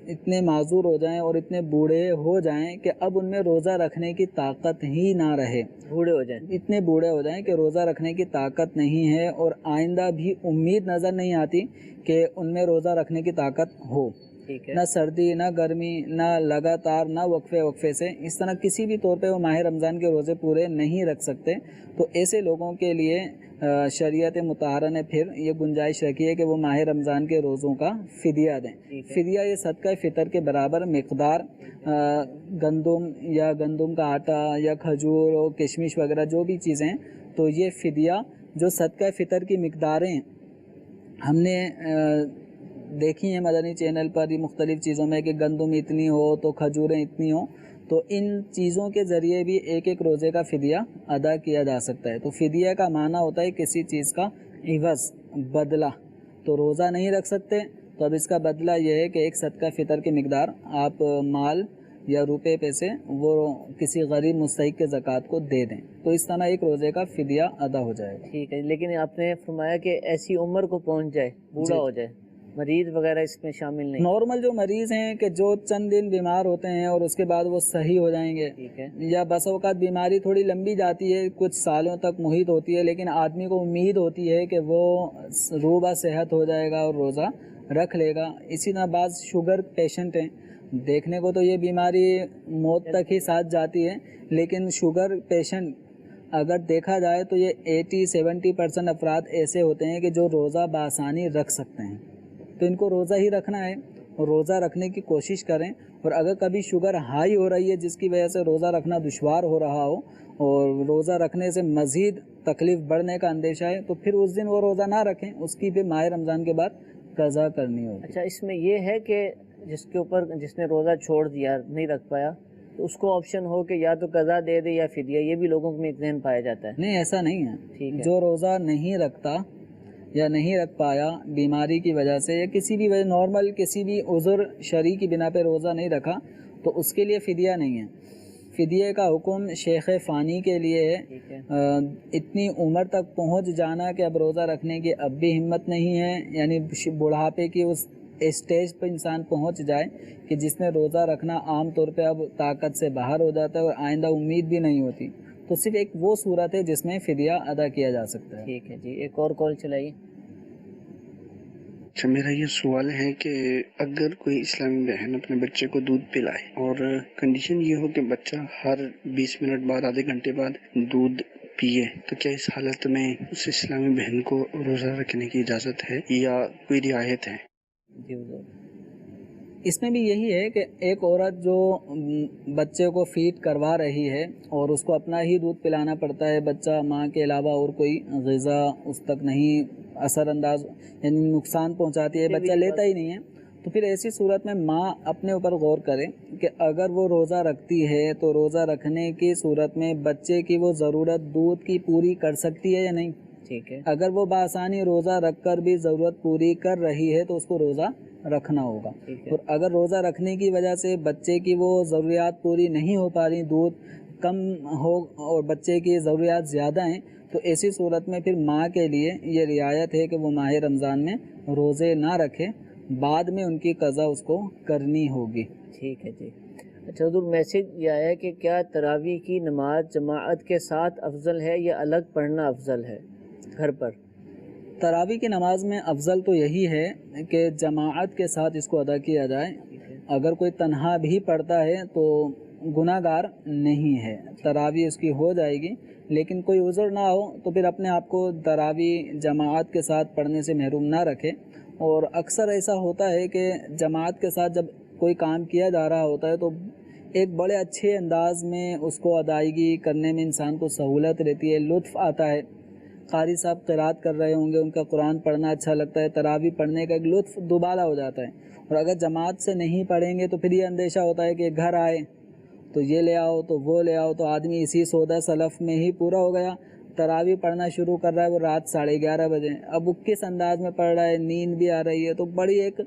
اتنے معذور ہو جائیں اور اتنے بوڑھے ہو جائیں کہ اب ان میں روزہ رکھنے کی طاقت ہی نہ رہے، اتنے بوڑھے ہو جائیں کہ روزہ رکھنے کی طاقت نہیں ہے اور آئندہ بھی امید نظر نہیں آتی کہ ان میں روزہ رکھنے کی طاقت ہو، نہ سردی نہ گرمی نہ لگاتار نہ وقفے سے، اس طرح کسی بھی طور پہ وہ ماہ رمضان کے روزے پورے نہیں رکھ سکتے۔ تو ایسے لوگوں کے لیے شریعت مطہرہ نے پھر یہ گنجائش رکھی ہے کہ وہ ماہ رمضان کے روزوں کا فدیہ دیں۔ فدیہ یہ صدقہ فطر کے برابر مقدار گندم یا گندم کا آٹا یا کھجور اور کشمش وغیرہ جو بھی چیزیں، تو یہ فدیہ جو صدقہ فطر کی مقداریں ہم نے دیکھی ہیں مدنی چینل پر یہ مختلف چیزوں میں کہ گندم اتنی ہو تو کھجوریں اتنی ہوں، تو ان چیزوں کے ذریعے بھی ایک ایک روزے کا فدیہ ادا کیا جا سکتا ہے۔ تو فدیہ کا معنی ہوتا ہے کسی چیز کا عوض، بدلہ۔ تو روزہ نہیں رکھ سکتے تو اب اس کا بدلہ یہ ہے کہ ایک صدقہ فطر کی مقدار آپ مال یا روپے پیسے وہ کسی غریب مستحق کے زکوٰۃ کو دے دیں، تو اس طرح ایک روزے کا فدیہ ادا ہو جائے گا۔ ٹھیک ہے، لیکن آپ نے فرمایا کہ ایسی عمر کو پہنچ جائے، بوڑھا ہو جائے، مریض وغیرہ اس میں شامل نہیں؟ نارمل جو مریض ہیں کہ جو چند دن بیمار ہوتے ہیں اور اس کے بعد وہ صحیح ہو جائیں گے، یا بس اوقات بیماری تھوڑی لمبی جاتی ہے، کچھ سالوں تک محیط ہوتی ہے، لیکن آدمی کو امید ہوتی ہے کہ وہ روبہ صحت ہو جائے گا اور روزہ رکھ لے گا۔ اسی طرح بعض شوگر پیشنٹ ہیں، دیکھنے کو تو یہ بیماری موت تک ہی ساتھ جاتی ہے، لیکن شوگر پیشنٹ اگر دیکھا جائے تو یہ 80-70% افراد ایسے ہوتے ہیں کہ جو روزہ بآسانی رکھ سکتے ہیں، تو ان کو روزہ ہی رکھنا ہے اور روزہ رکھنے کی کوشش کریں۔ اور اگر کبھی شوگر ہائی ہو رہی ہے جس کی وجہ سے روزہ رکھنا دشوار ہو رہا ہو اور روزہ رکھنے سے مزید تکلیف بڑھنے کا اندیشہ ہے تو پھر اس دن وہ روزہ نہ رکھیں، اس کی پھر ماہ رمضان کے بعد قضا کرنی ہوگی۔ اچھا، اس میں یہ ہے کہ جس نے روزہ چھوڑ دیا، نہیں رکھ پایا، تو اس کو آپشن ہو کہ یا تو قضا دے دے یا فدیہ، یہ بھی لوگوں میں ایک ذہن پایا جاتا ہے؟ نہیں، ایسا نہیں ٹھیک ہے۔ ہے۔ جو روزہ نہیں رکھتا یا نہیں رکھ پایا بیماری کی وجہ سے یا کسی بھی وجہ، نارمل کسی بھی عذر شرعی کی بنا پہ روزہ نہیں رکھا، تو اس کے لیے فدیہ نہیں ہے۔ فدیے کا حکم شیخ فانی کے لیے ہے۔ اتنی عمر تک پہنچ جانا کہ اب روزہ رکھنے کی اب بھی ہمت نہیں ہے، یعنی بڑھاپے کی اس اسٹیج پہ انسان پہنچ جائے کہ جس میں روزہ رکھنا عام طور پہ اب طاقت سے باہر ہو جاتا ہے اور آئندہ امید بھی نہیں ہوتی، تو صرف ایک وہ صورت ہے جس میں فدیہ ادا کیا جا سکتا ہے۔ ٹھیک ہے جی، ایک اور کال چلائیے۔ اچھا، میرا یہ سوال ہے کہ اگر کوئی اسلامی بہن اپنے بچے کو دودھ پلائے اور کنڈیشن یہ ہو کہ بچہ ہر 20 منٹ بعد، آدھے گھنٹے بعد دودھ پیے، تو کیا اس حالت میں اس اسلامی بہن کو روزہ رکھنے کی اجازت ہے یا کوئی رعایت ہے؟ جی حضور۔ اس میں بھی یہی ہے کہ ایک عورت جو بچے کو فیڈ کروا رہی ہے اور اس کو اپنا ہی دودھ پلانا پڑتا ہے، بچہ ماں کے علاوہ اور کوئی غذا اس تک نہیں اثر انداز، یعنی نقصان پہنچاتی ہے، بچہ لیتا ہی نہیں ہے، تو پھر ایسی صورت میں ماں اپنے اوپر غور کرے کہ اگر وہ روزہ رکھتی ہے تو روزہ رکھنے کی صورت میں بچے کی وہ ضرورت دودھ کی پوری کر سکتی ہے یا نہیں۔ ٹھیک ہے۔ اگر وہ بآسانی روزہ رکھ کر بھی ضرورت پوری کر رہی ہے تو اس کو روزہ رکھنا ہوگا، اور اگر روزہ رکھنے کی وجہ سے بچے کی وہ ضروریات پوری نہیں ہو پا رہی، دودھ کم ہو اور بچے کی ضروریات زیادہ ہیں، تو ایسی صورت میں پھر ماں کے لیے یہ رعایت ہے کہ وہ ماہ رمضان میں روزے نہ رکھے، بعد میں ان کی قضا اس کو کرنی ہوگی۔ ٹھیک ہے جی۔ اچھا حضور، میسج یہ آیا ہے کہ کیا تراویح کی نماز جماعت کے ساتھ افضل ہے یا الگ پڑھنا افضل ہے گھر پر؟ تراویح کی نماز میں افضل تو یہی ہے کہ جماعت کے ساتھ اس کو ادا کیا جائے۔ اگر کوئی تنہا بھی پڑھتا ہے تو گناہ گار نہیں ہے، تراویح اس کی ہو جائے گی، لیکن کوئی عذر نہ ہو تو پھر اپنے آپ کو تراویح جماعت کے ساتھ پڑھنے سے محروم نہ رکھے۔ اور اکثر ایسا ہوتا ہے کہ جماعت کے ساتھ جب کوئی کام کیا جا رہا ہوتا ہے تو ایک بڑے اچھے انداز میں اس کو ادائیگی کرنے میں انسان کو سہولت رہتی ہے، لطف آتا ہے۔ قاری صاحب قرات کر رہے ہوں گے، ان کا قرآن پڑھنا اچھا لگتا ہے، تراویح پڑھنے کا ایک لطف دوبالا ہو جاتا ہے۔ اور اگر جماعت سے نہیں پڑھیں گے تو پھر یہ اندیشہ ہوتا ہے کہ گھر آئے تو یہ لے آؤ تو وہ لے آؤ، تو آدمی اسی سودا سلف میں ہی پورا ہو گیا۔ تراویح پڑھنا شروع کر رہا ہے وہ رات 11:30 بجے، اب وہ کس انداز میں پڑھ رہا ہے، نیند بھی آ رہی ہے، تو بڑی ایک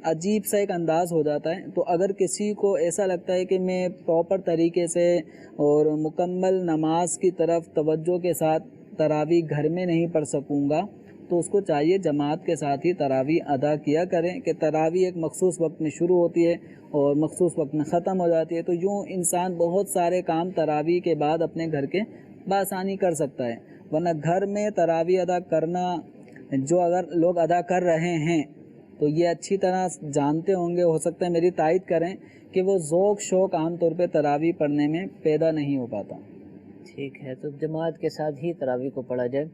عجیب سا ایک انداز ہو جاتا ہے۔ تو اگر کسی کو ایسا لگتا ہے کہ میں پراپر طریقے سے اور مکمل نماز کی طرف توجہ کے ساتھ تراویح گھر میں نہیں پڑھ سکوں گا، تو اس کو چاہیے جماعت کے ساتھ ہی تراویح ادا کیا کریں، کہ تراویح ایک مخصوص وقت میں شروع ہوتی ہے اور مخصوص وقت میں ختم ہو جاتی ہے، تو یوں انسان بہت سارے کام تراویح کے بعد اپنے گھر کے بآسانی کر سکتا ہے۔ ورنہ گھر میں تراویح ادا کرنا جو اگر لوگ ادا کر رہے ہیں تو یہ اچھی طرح جانتے ہوں گے، ہو سکتا ہے میری تائید کریں، کہ وہ ذوق شوق عام طور پہ تراویح پڑھنے میں پیدا نہیں ہو پاتا۔ ٹھیک ہے، تو جماعت کے ساتھ ہی تراویح کو پڑھا جائے۔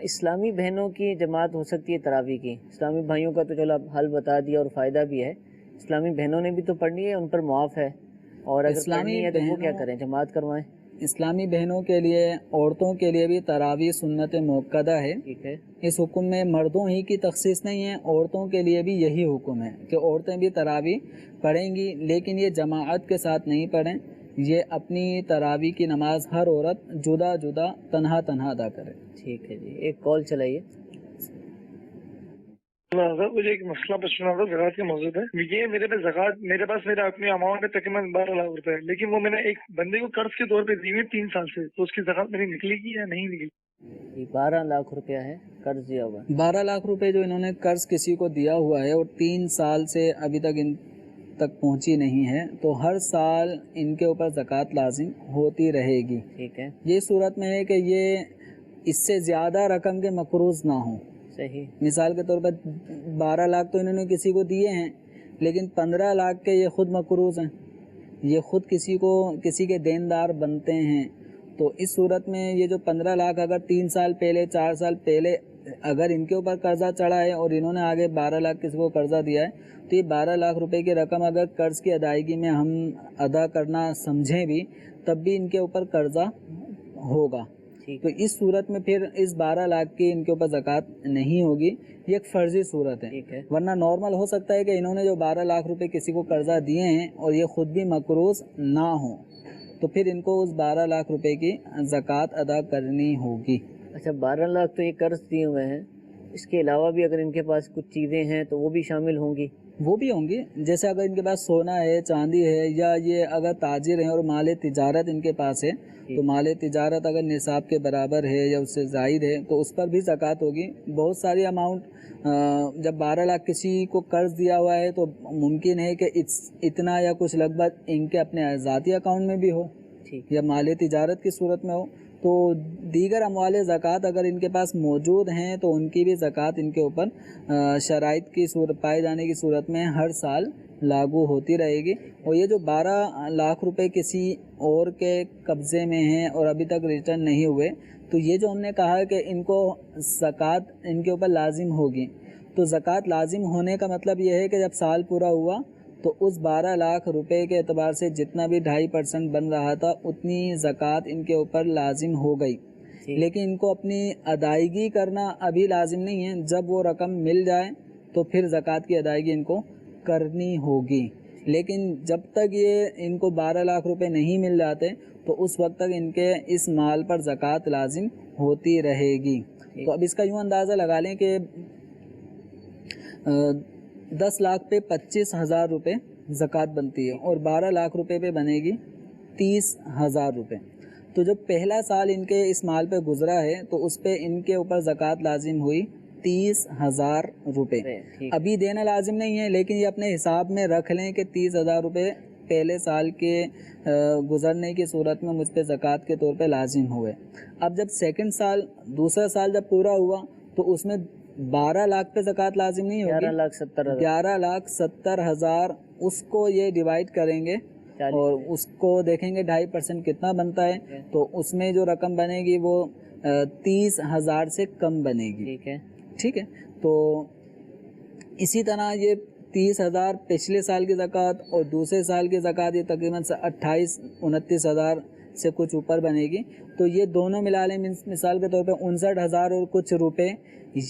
اسلامی بہنوں کی جماعت ہو سکتی ہے تراویح کی؟ اسلامی بھائیوں کا تو چلو حل بتا دیا اور فائدہ بھی ہے، اسلامی بہنوں نے بھی تو پڑھنی ہے، ان پر معاف ہے، اور اگر پڑھنی ہے تو وہ کیا کریں، جماعت کروائیں؟ اسلامی بہنوں کے لیے، عورتوں کے لیے بھی تراویح سنت موقدہ ہے۔ ٹھیک ہے۔ اس حکم میں مردوں ہی کی تخصیص نہیں ہے، عورتوں کے لیے بھی یہی حکم ہے کہ عورتیں بھی تراویح پڑھیں گی، لیکن یہ جماعت کے ساتھ نہیں پڑھیں، یہ اپنی تراویح کی نماز ہر عورت جدا جدا تنہا ادا کرے۔ ٹھیک ہے جی، ایک کال چلائیے۔ مجھے ایک مسئلہ پوچھنا تھا زکوٰۃ کے موضوع پہ۔ یہ میرے پاس میرا اپنی اماؤنٹ ہے تقریباً 12 لاکھ روپے، لیکن وہ میں نے ایک بندے کو قرض کے طور پہ دی ہوئی 3 سال سے، تو اس کی زکوٰۃ میری نکلے گی یا نہیں نکلی؟ 12 لاکھ روپیہ ہے قرض دیا ہوا۔ 12 لاکھ روپے جو انہوں نے قرض کسی کو دیا ہوا ہے اور 3 سال سے ابھی تک ان تک پہنچی نہیں ہے، تو ہر سال ان کے اوپر زکوٰۃ لازم ہوتی رہے گی۔ ٹھیک ہے۔ یہ صورت میں ہے کہ یہ اس سے زیادہ رقم کے مقروض نہ ہوں۔ صحیح۔ مثال کے طور پر 12 لاکھ تو انہوں نے کسی کو دیے ہیں، لیکن 15 لاکھ کے یہ خود مقروض ہیں، یہ خود کسی کے دیندار بنتے ہیں، تو اس صورت میں یہ جو 15 لاکھ اگر 3 سال پہلے 4 سال پہلے اگر ان کے اوپر قرضہ چڑھا ہے اور انہوں نے آگے 12 لاکھ کسی کو قرضہ دیا ہے، تو یہ 12 لاکھ روپے کی رقم اگر قرض کی ادائیگی میں ہم ادا کرنا سمجھیں بھی، تب بھی ان کے اوپر قرضہ ہوگا۔ تو اس صورت میں پھر اس 12 لاکھ کی ان کے اوپر زکوٰۃ نہیں ہوگی. یہ ایک فرضی صورت ہے. ورنہ نارمل ہو سکتا ہے کہ انہوں نے جو 12 لاکھ روپے کسی کو قرضہ دیے ہیں اور یہ خود بھی مقروض نہ ہوں تو پھر ان کو اس 12 لاکھ روپے کی زکوٰۃ ادا کرنی ہوگی. اچھا 12 لاکھ تو یہ قرض دیے ہوئے ہیں، اس کے علاوہ بھی اگر ان کے پاس کچھ چیزیں ہیں تو وہ بھی شامل ہوں گی؟ وہ بھی ہوں گی. جیسے اگر ان کے پاس سونا ہے، چاندی ہے، یا یہ اگر تاجر ہیں اور مال تجارت ان کے پاس ہے تو مال تجارت اگر نصاب کے برابر ہے یا اس سے زائد ہے تو اس پر بھی زکوٰۃ ہوگی. بہت ساری اماؤنٹ جب 12 لاکھ کسی کو قرض دیا ہوا ہے تو ممکن ہے کہ اتنا یا کچھ لگ بھگ ان کے اپنے ذاتی اکاؤنٹ میں بھی ہو یا مال تجارت کی صورت میں ہو. تو دیگر اموال زکوٰۃ اگر ان کے پاس موجود ہیں تو ان کی بھی زکوٰۃ ان کے اوپر شرائط کی صورت پائے جانے کی صورت میں ہر سال لاگو ہوتی رہے گی. اور یہ جو 12 لاکھ روپے کسی اور کے قبضے میں ہیں اور ابھی تک ریٹرن نہیں ہوئے تو یہ جو ہم نے کہا کہ ان کو زکوٰۃ ان کے اوپر لازم ہوگی، تو زکوٰۃ لازم ہونے کا مطلب یہ ہے کہ جب سال پورا ہوا تو اس 12 لاکھ روپے کے اعتبار سے جتنا بھی 2.5% بن رہا تھا اتنی زکوٰۃ ان کے اوپر لازم ہو گئی. لیکن ان کو اپنی ادائیگی کرنا ابھی لازم نہیں ہے. جب وہ رقم مل جائے تو پھر زکوٰۃ کی ادائیگی ان کو کرنی ہوگی. لیکن جب تک یہ ان کو 12 لاکھ روپے نہیں مل جاتے تو اس وقت تک ان کے اس مال پر زکوٰۃ لازم ہوتی رہے گی. تو اب اس کا یوں اندازہ لگا لیں کہ 10 لاکھ پہ 25,000 روپے زکوٰۃ بنتی ہے اور 12 لاکھ روپے پہ بنے گی 30,000 روپے. تو جو پہلا سال ان کے اس مال پہ گزرا ہے تو اس پہ ان کے اوپر زکوٰۃ لازم ہوئی 30,000 روپے. ابھی دینا لازم نہیں ہے لیکن یہ اپنے حساب میں رکھ لیں کہ 30,000 روپے پہلے سال کے گزرنے کی صورت میں مجھ پہ زکوٰۃ کے طور پہ لازم ہوئے. اب جب سیکنڈ سال دوسرا سال جب پورا ہوا تو اس میں 12 لاکھ پہ زکوٰۃ لازم نہیں ہوگی. 11,70,000 اس کو یہ ڈیوائڈ کریں گے اور اس کو دیکھیں گے 2.5% کتنا بنتا ہے تو اس میں جو رقم بنے گی وہ 30,000 سے کم بنے گی. ٹھیک ہے. تو اسی طرح یہ 30,000 پچھلے سال کی زکوٰۃ اور دوسرے سال کی زکوٰۃ یہ تقریباً 28-29,000 سے کچھ اوپر بنے گی. تو یہ دونوں ملا لیں مثال کے طور پہ 59,000 اور کچھ روپے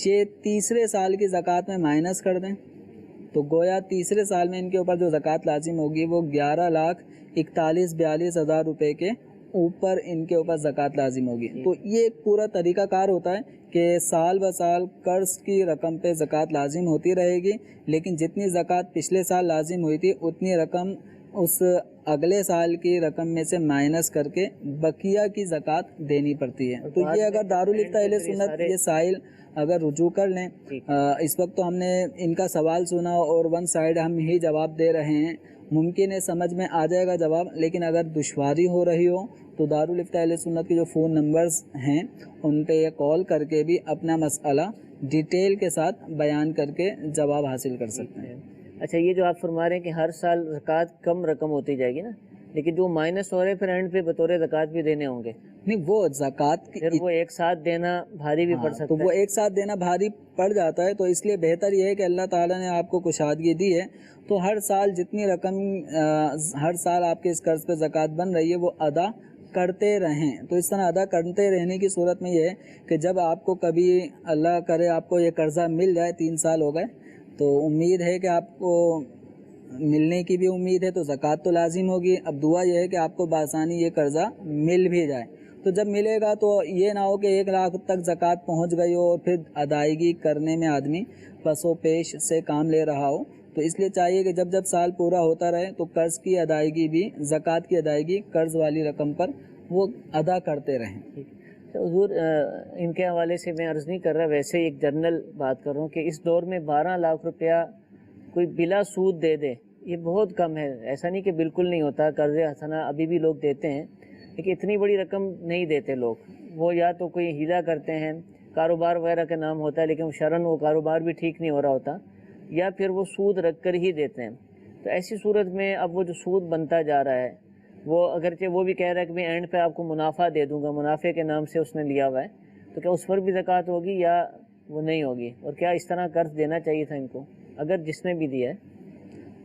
یہ تیسرے سال کی زکوٰۃ میں مائنس کر دیں تو گویا تیسرے سال میں ان کے اوپر جو زکوٰۃ لازم ہوگی وہ 11,41,42,000 روپے کے اوپر ان کے اوپر زکوٰۃ لازم ہوگی. تو یہ ایک پورا طریقہ کار ہوتا ہے کہ سال بہ سال قرض کی رقم پہ زکوٰۃ لازم ہوتی رہے گی لیکن جتنی زکوٰۃ پچھلے سال لازم ہوئی تھی اتنی رقم اس اگلے سال کی رقم میں سے مائنس کر کے بقیہ کی زکوٰۃ دینی پڑتی ہے. تو یہ اگر دارالفتہ اہل سنت یہ سائل اگر رجوع کر لیں، اس وقت تو ہم نے ان کا سوال سنا اور ون سائیڈ ہم ہی جواب دے رہے ہیں، ممکن ہے سمجھ میں آ جائے گا جواب، لیکن اگر دشواری ہو رہی ہو تو دارالفتہ اہل سنت کے جو فون نمبرز ہیں ان پہ یہ کال کر کے بھی اپنا مسئلہ ڈیٹیل کے ساتھ بیان کر کے جواب حاصل کر سکتے ہیں. اچھا یہ جو آپ فرما رہے ہیں کہ ہر سال زکوٰۃ کم رقم ہوتی جائے گی نا، لیکن جو مائنس ہو رہے ہیں پھر اینڈ پہ بطور زکوٰۃ بھی دینے ہوں گے. نہیں وہ زکوٰۃ پھر وہ ایک ساتھ دینا بھاری بھی پڑ سکتا ہے. تو وہ ایک ساتھ دینا بھاری پڑ جاتا ہے. تو اس لیے بہتر یہ ہے کہ اللہ تعالیٰ نے آپ کو کشادگی دی ہے تو ہر سال جتنی رقم ہر سال آپ کے اس قرض پہ زکوٰۃ بن رہی ہے وہ ادا کرتے رہیں. تو اس طرح ادا کرتے رہنے کی صورت میں یہ ہے کہ جب آپ کو کبھی اللہ کرے آپ کو یہ قرضہ مل جائے، 3 سال ہو گئے تو امید ہے کہ آپ کو ملنے کی بھی امید ہے تو زکوٰۃ تو لازم ہوگی. اب دعا یہ ہے کہ آپ کو بآسانی یہ قرضہ مل بھی جائے. تو جب ملے گا تو یہ نہ ہو کہ 1 لاکھ تک زکوٰۃ پہنچ گئی ہو اور پھر ادائیگی کرنے میں آدمی پس و پیش سے کام لے رہا ہو. تو اس لیے چاہیے کہ جب جب سال پورا ہوتا رہے تو قرض کی ادائیگی بھی زکوٰۃ کی ادائیگی قرض والی رقم پر وہ ادا کرتے رہیں. تو حضور ان کے حوالے سے میں عرض نہیں کر رہا، ویسے ایک جنرل بات کر رہا ہوں کہ اس دور میں 12 لاکھ روپیہ کوئی بلا سود دے دے یہ بہت کم ہے. ایسا نہیں کہ بالکل نہیں ہوتا، قرض حسنہ ابھی بھی لوگ دیتے ہیں لیکن اتنی بڑی رقم نہیں دیتے لوگ. وہ یا تو کوئی ہیلا کرتے ہیں، کاروبار وغیرہ کا نام ہوتا ہے لیکن شرعاً وہ کاروبار بھی ٹھیک نہیں ہو رہا ہوتا، یا پھر وہ سود رکھ کر ہی دیتے ہیں. تو ایسی صورت میں اب وہ جو سود بنتا جا رہا ہے وہ اگرچہ وہ بھی کہہ رہا ہے کہ میں اینڈ پہ آپ کو منافع دے دوں گا، منافع کے نام سے اس نے لیا ہوا ہے، تو کیا اس پر بھی زکوٰۃ ہوگی یا وہ نہیں ہوگی؟ اور کیا اس طرح قرض دینا چاہیے تھا ان کو اگر جس نے بھی دیا ہے؟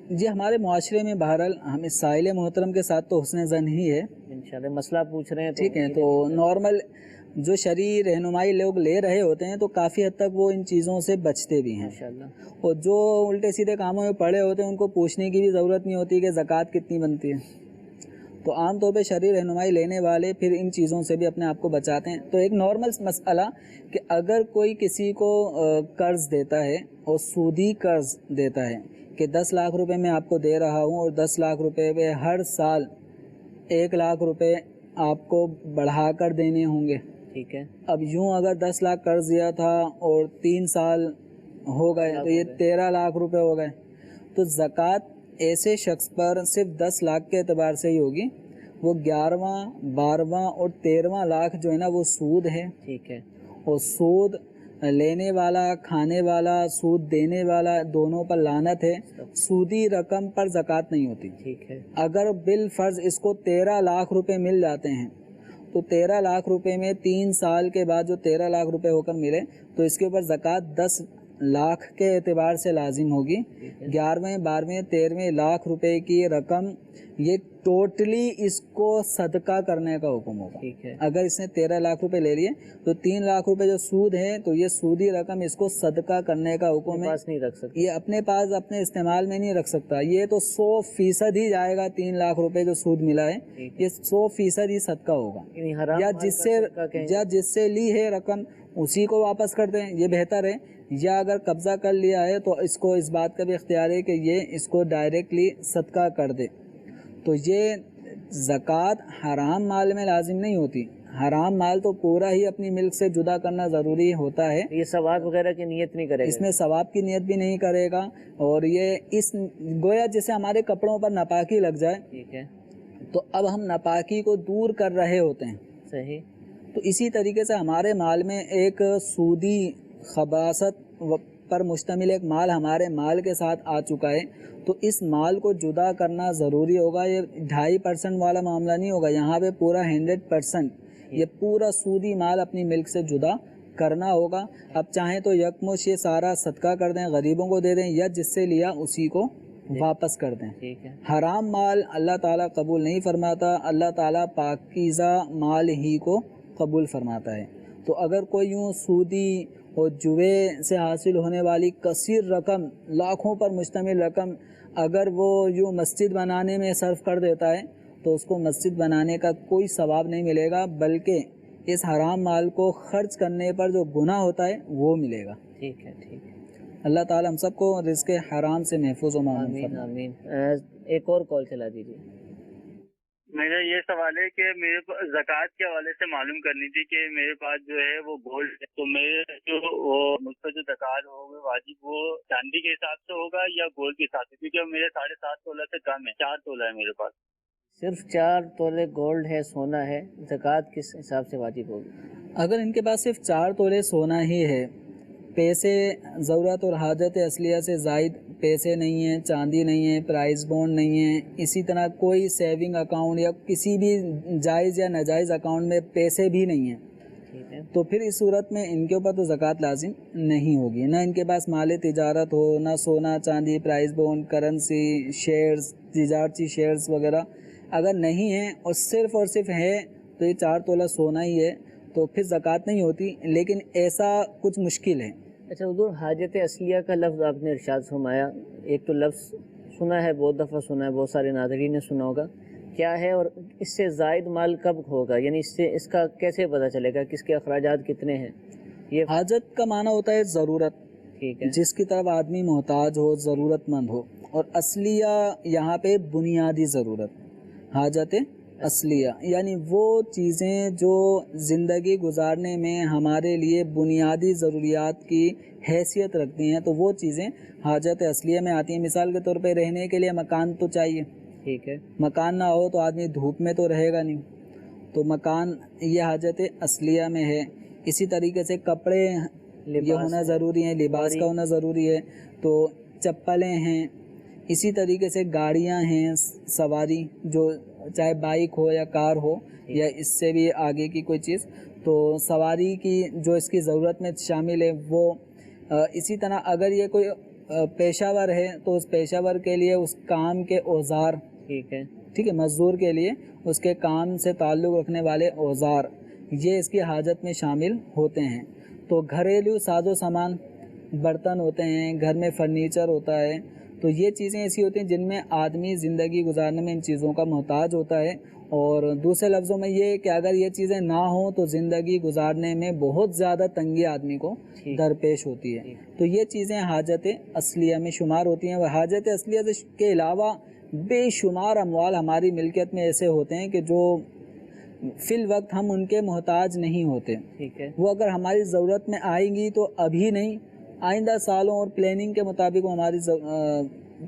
جی ہمارے معاشرے میں بہرحال ہم اس سائل محترم کے ساتھ تو حسن ظن ہی ہے. انشاءاللہ مسئلہ پوچھ رہے ہیں ٹھیک ہے. تو نارمل جو شرعی رہنمائی لوگ لے رہے ہوتے ہیں تو کافی حد تک وہ ان چیزوں سے بچتے بھی ہیں، ماشاءاللہ. اور جو الٹے سیدھے کاموں میں پڑے ہوتے ہیں ان کو پوچھنے کی بھی ضرورت نہیں ہوتی کہ زکوٰۃ کتنی بنتی ہے. تو عام طور پہ شرعی رہنمائی لینے والے پھر ان چیزوں سے بھی اپنے آپ کو بچاتے ہیں. تو ایک نارمل مسئلہ کہ اگر کوئی کسی کو قرض دیتا ہے اور سودی قرض دیتا ہے کہ 10 لاکھ روپے میں آپ کو دے رہا ہوں اور 10 لاکھ روپے پہ ہر سال 1 لاکھ روپے آپ کو بڑھا کر دینے ہوں گے. ٹھیک ہے. اب یوں اگر 10 لاکھ قرض دیا تھا اور 3 سال ہو گئے تو یہ 13 لاکھ روپے ہو گئے. تو زکوٰۃ ایسے شخص پر صرف 10 لاکھ کے اعتبار سے ہی ہوگی. وہ 11واں 12واں اور 13واں لاکھ جو ہے نا وہ سود ہے. ٹھیک ہے. اور سود لینے والا کھانے والا سود دینے والا دونوں پر لعنت ہے. سودی رقم پر زکوٰۃ نہیں ہوتی. ٹھیک ہے. اگر بالفرض اس کو 13 لاکھ روپے مل جاتے ہیں تو 13 لاکھ روپے میں 3 سال کے بعد جو 13 لاکھ روپے ہو کر ملے تو اس کے اوپر زکوٰۃ 10 لاکھ کے اعتبار سے لازم ہوگی. 11ویں 12ویں 13ویں لاکھ روپے کی رقم یہ ٹوٹلی اس کو صدقہ کرنے کا حکم ہوگا. ٹھیک ہے. اگر اس نے 13 لاکھ روپے لے لیے تو 3 لاکھ روپے جو سود ہے تو یہ سودی رقم اس کو صدقہ کرنے کا حکم ہے. نہیں رکھ سکتا یہ اپنے پاس اپنے استعمال میں نہیں رکھ سکتا. یہ تو 100% ہی جائے گا. 3 لاکھ روپے جو سود ملا ہے یہ 100% ہی صدقہ ہوگا. یا جس سے لی ہے رقم اسی کو واپس کر دیں یہ بہتر ہے. یا اگر قبضہ کر لیا ہے تو اس کو اس بات کا بھی اختیار ہے کہ یہ اس کو ڈائریکٹلی صدقہ کر دے. تو یہ زکوٰۃ حرام مال میں لازم نہیں ہوتی. حرام مال تو پورا ہی اپنی ملک سے جدا کرنا ضروری ہوتا ہے. یہ ثواب وغیرہ کی نیت نہیں کرے گا. اس میں ثواب کی نیت بھی نہیں کرے گا. اور یہ اس گویا جیسے ہمارے کپڑوں پر ناپاکی لگ جائے. ٹھیک ہے. تو اب ہم ناپاکی کو دور کر رہے ہوتے ہیں. صحیح. تو اسی طریقے سے ہمارے مال میں ایک سودی خباثت پر مشتمل ایک مال ہمارے مال کے ساتھ آ چکا ہے. تو اس مال کو جدا کرنا ضروری ہوگا. یہ 2.5% والا معاملہ نہیں ہوگا. یہاں پہ پورا 100% یہ پورا سودی مال اپنی ملک سے جدا کرنا ہوگا. اب چاہیں تو یکمش یہ سارا صدقہ کر دیں غریبوں کو دے دیں یا جس سے لیا اسی کو واپس کر دیں. حرام مال اللہ تعالیٰ قبول نہیں فرماتا. اللہ تعالیٰ پاکیزہ مال ہی کو قبول فرماتا ہے. تو اگر کوئی یوں سودی اور جوے سے حاصل ہونے والی کثیر رقم لاکھوں پر مشتمل رقم اگر وہ یوں مسجد بنانے میں صرف کر دیتا ہے تو اس کو مسجد بنانے کا کوئی ثواب نہیں ملے گا بلکہ اس حرام مال کو خرچ کرنے پر جو گناہ ہوتا ہے وہ ملے گا. ٹھیک ہے. ٹھیک ہے. اللہ تعالیٰ ہم سب کو رزق حرام سے محفوظ و معمون فرمائے. آمین. ایک اور کال چلا دیجیے. میرا یہ سوال ہے کہ میرے زکوٰۃ کے حوالے سے معلوم کرنی تھی کہ میرے پاس جو ہے وہ گولڈ ہے تو میرے جو مجھ پر جو زکوٰۃ ہوگی واجب وہ چاندی کے حساب سے ہوگا یا گولڈ کے حساب سے کیونکہ میرے 7.5 تولہ سے کم ہے 4 تولہ ہے میرے پاس. صرف 4 تولے گولڈ ہے سونا ہے زکوٰۃ کس حساب سے واجب ہوگی؟ اگر ان کے پاس صرف 4 تولے سونا ہی ہے پیسے ضرورت اور حاجت اصلیہ سے زائد پیسے نہیں ہیں چاندی نہیں ہے پرائز بونڈ نہیں ہے اسی طرح کوئی سیونگ اکاؤنٹ یا کسی بھی جائز یا ناجائز اکاؤنٹ میں پیسے بھی نہیں ہیں تو پھر اس صورت میں ان کے اوپر تو زکوٰۃ لازم نہیں ہوگی. نہ ان کے پاس مال تجارت ہو نہ سونا چاندی پرائز بونڈ کرنسی شیئرز تجارتی شیئرز وغیرہ اگر نہیں ہیں اور صرف ہے تو یہ 4 تولہ سونا ہی ہے تو پھر زکوٰۃ نہیں ہوتی. لیکن ایسا کچھ مشکل ہے. اچھا حضور حاجت اصلیہ کا لفظ آپ نے ارشاد فرمایا ایک تو لفظ سنا ہے بہت دفعہ سنا ہے بہت سارے ناظرین نے سنا ہوگا کیا ہے اور اس سے زائد مال کب ہوگا یعنی اس کا کیسے پتہ چلے گا کس کے اخراجات کتنے ہیں؟ یہ حاجت کا معنی ہوتا ہے ضرورت. ٹھیک ہے. جس کی طرف آدمی محتاج ہو ضرورت مند ہو اور اصلیہ یہاں پہ بنیادی ضرورت حاجت اصلیہ یعنی وہ چیزیں جو زندگی گزارنے میں ہمارے لیے بنیادی ضروریات کی حیثیت رکھتی ہیں تو وہ چیزیں حاجت اصلیہ میں آتی ہیں. مثال کے طور پہ رہنے کے لیے مکان تو چاہیے. ٹھیک ہے. مکان نہ ہو تو آدمی دھوپ میں تو رہے گا نہیں تو مکان یہ حاجت اصلیہ میں ہے. اسی طریقے سے کپڑے یہ ہونا ضروری ہیں لباس کا ہونا ضروری ہے تو چپلیں ہیں. اسی طریقے سے گاڑیاں ہیں سواری جو چاہے بائک ہو یا کار ہو یا اس سے بھی آگے کی کوئی چیز تو سواری کی جو اس کی ضرورت میں شامل ہے وہ. اسی طرح اگر یہ کوئی پیشہ ور ہے تو اس پیشہ ور کے لیے اس کام کے اوزار ٹھیک ہے مزدور کے لیے اس کے کام سے تعلق رکھنے والے اوزار یہ اس کی حاجت میں شامل ہوتے ہیں۔ تو گھریلو ساز و سامان، برتن ہوتے ہیں، گھر میں فرنیچر ہوتا ہے، تو یہ چیزیں ایسی ہوتی ہیں جن میں آدمی زندگی گزارنے میں ان چیزوں کا محتاج ہوتا ہے۔ اور دوسرے لفظوں میں یہ کہ اگر یہ چیزیں نہ ہوں تو زندگی گزارنے میں بہت زیادہ تنگی آدمی کو درپیش ہوتی ہے۔ تو یہ چیزیں حاجت اصلیہ میں شمار ہوتی ہیں۔ وہ حاجت اصلیہ کے علاوہ بے شمار اموال ہماری ملکیت میں ایسے ہوتے ہیں کہ جو فی الوقت ہم ان کے محتاج نہیں ہوتے، وہ اگر ہماری ضرورت میں آئیں گی تو ابھی نہیں، آئندہ سالوں اور پلاننگ کے مطابق وہ ہماری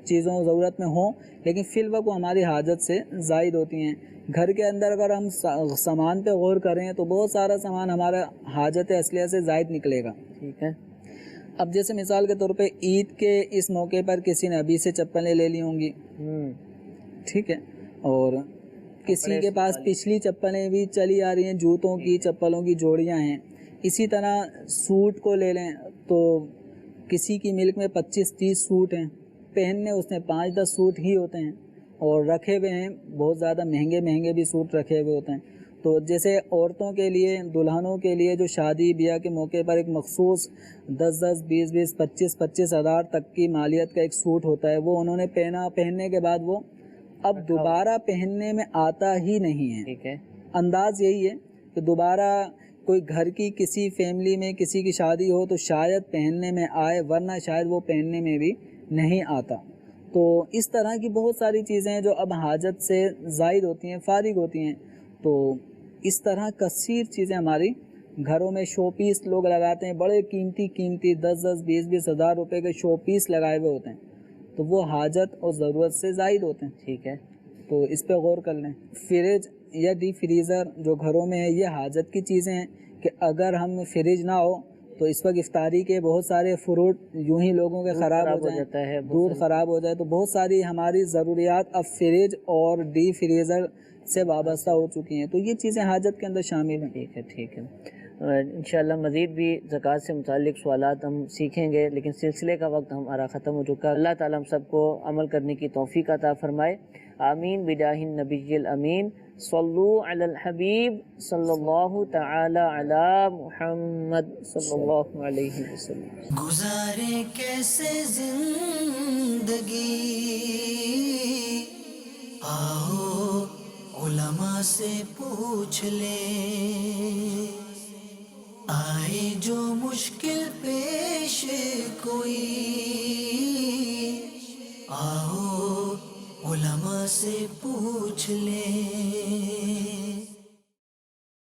چیزوں ضرورت میں ہوں، لیکن فی الوقت وہ ہماری حاجت سے زائد ہوتی ہیں۔ گھر کے اندر اگر ہم سامان پہ غور کریں تو بہت سارا سامان ہمارا حاجت اصلیہ سے زائد نکلے گا۔ ٹھیک ہے، اب جیسے مثال کے طور پہ عید کے اس موقع پر کسی نے ابھی سے چپلیں لے لی ہوں گی، ٹھیک ہے، اور کسی کے پاس پچھلی چپلیں بھی چلی آ رہی ہیں، جوتوں کی چپلوں کی جوڑیاں ہیں۔ اسی طرح سوٹ کو لے لیں تو کسی کی ملک میں 25-30 سوٹ ہیں، پہننے اس نے 5-10 سوٹ ہی ہوتے ہیں، اور رکھے ہوئے ہیں بہت زیادہ مہنگے بھی سوٹ رکھے ہوئے ہوتے ہیں۔ تو جیسے عورتوں کے لیے، دلہنوں کے لیے جو شادی بیاہ کے موقع پر ایک مخصوص 10-10, 20-20, 25-25 ہزار تک کی مالیت کا ایک سوٹ ہوتا ہے، وہ انہوں نے پہننے کے بعد وہ اب دوبارہ پہننے میں آتا ہی نہیں ہے۔ ٹھیک ہے، انداز یہی ہے کہ دوبارہ کوئی گھر کی کسی فیملی میں کسی کی شادی ہو تو شاید پہننے میں آئے، ورنہ شاید وہ پہننے میں بھی نہیں آتا۔ تو اس طرح کی بہت ساری چیزیں ہیں جو اب حاجت سے زائد ہوتی ہیں، فارغ ہوتی ہیں۔ تو اس طرح کثیر چیزیں ہماری گھروں میں شو پیس لوگ لگاتے ہیں، بڑے قیمتی 10-10, 20-20 ہزار روپے کے شو پیس لگائے ہوئے ہوتے ہیں، تو وہ حاجت اور ضرورت سے زائد ہوتے ہیں۔ ٹھیک ہے، تو اس پہ غور کر لیں۔ فریج یا ڈی فریزر جو گھروں میں ہے، یہ حاجت کی چیزیں ہیں کہ اگر ہم فریج نہ ہو تو اس وقت افطاری کے بہت سارے فروٹ یوں ہی لوگوں کے خراب ہو جاتا ہے، دودھ خراب ہو جائے، تو بہت ساری ہماری ضروریات اب فریج اور ڈی فریزر سے وابستہ ہو چکی ہیں، تو یہ چیزیں حاجت کے اندر شامل ہیں۔ ٹھیک ہے، انشاءاللہ مزید بھی زکوٰۃ سے متعلق سوالات ہم سیکھیں گے، لیکن سلسلے کا وقت ہمارا ختم ہو چکا ہے۔ اللہ تعالیٰ ہم سب کو عمل کرنے کی توفیق عطا فرمائے، آمین بجاہ النبی الامین۔ صلو علی الحبیب صلی اللہ تعالی علی محمد صلی اللہ علیہ وسلم۔ گزارے کیسے زندگی، آؤ علماء سے پوچھ لیں، آئے جو مشکل پیش کوئی، آؤ علماء سے پوچھ لیں۔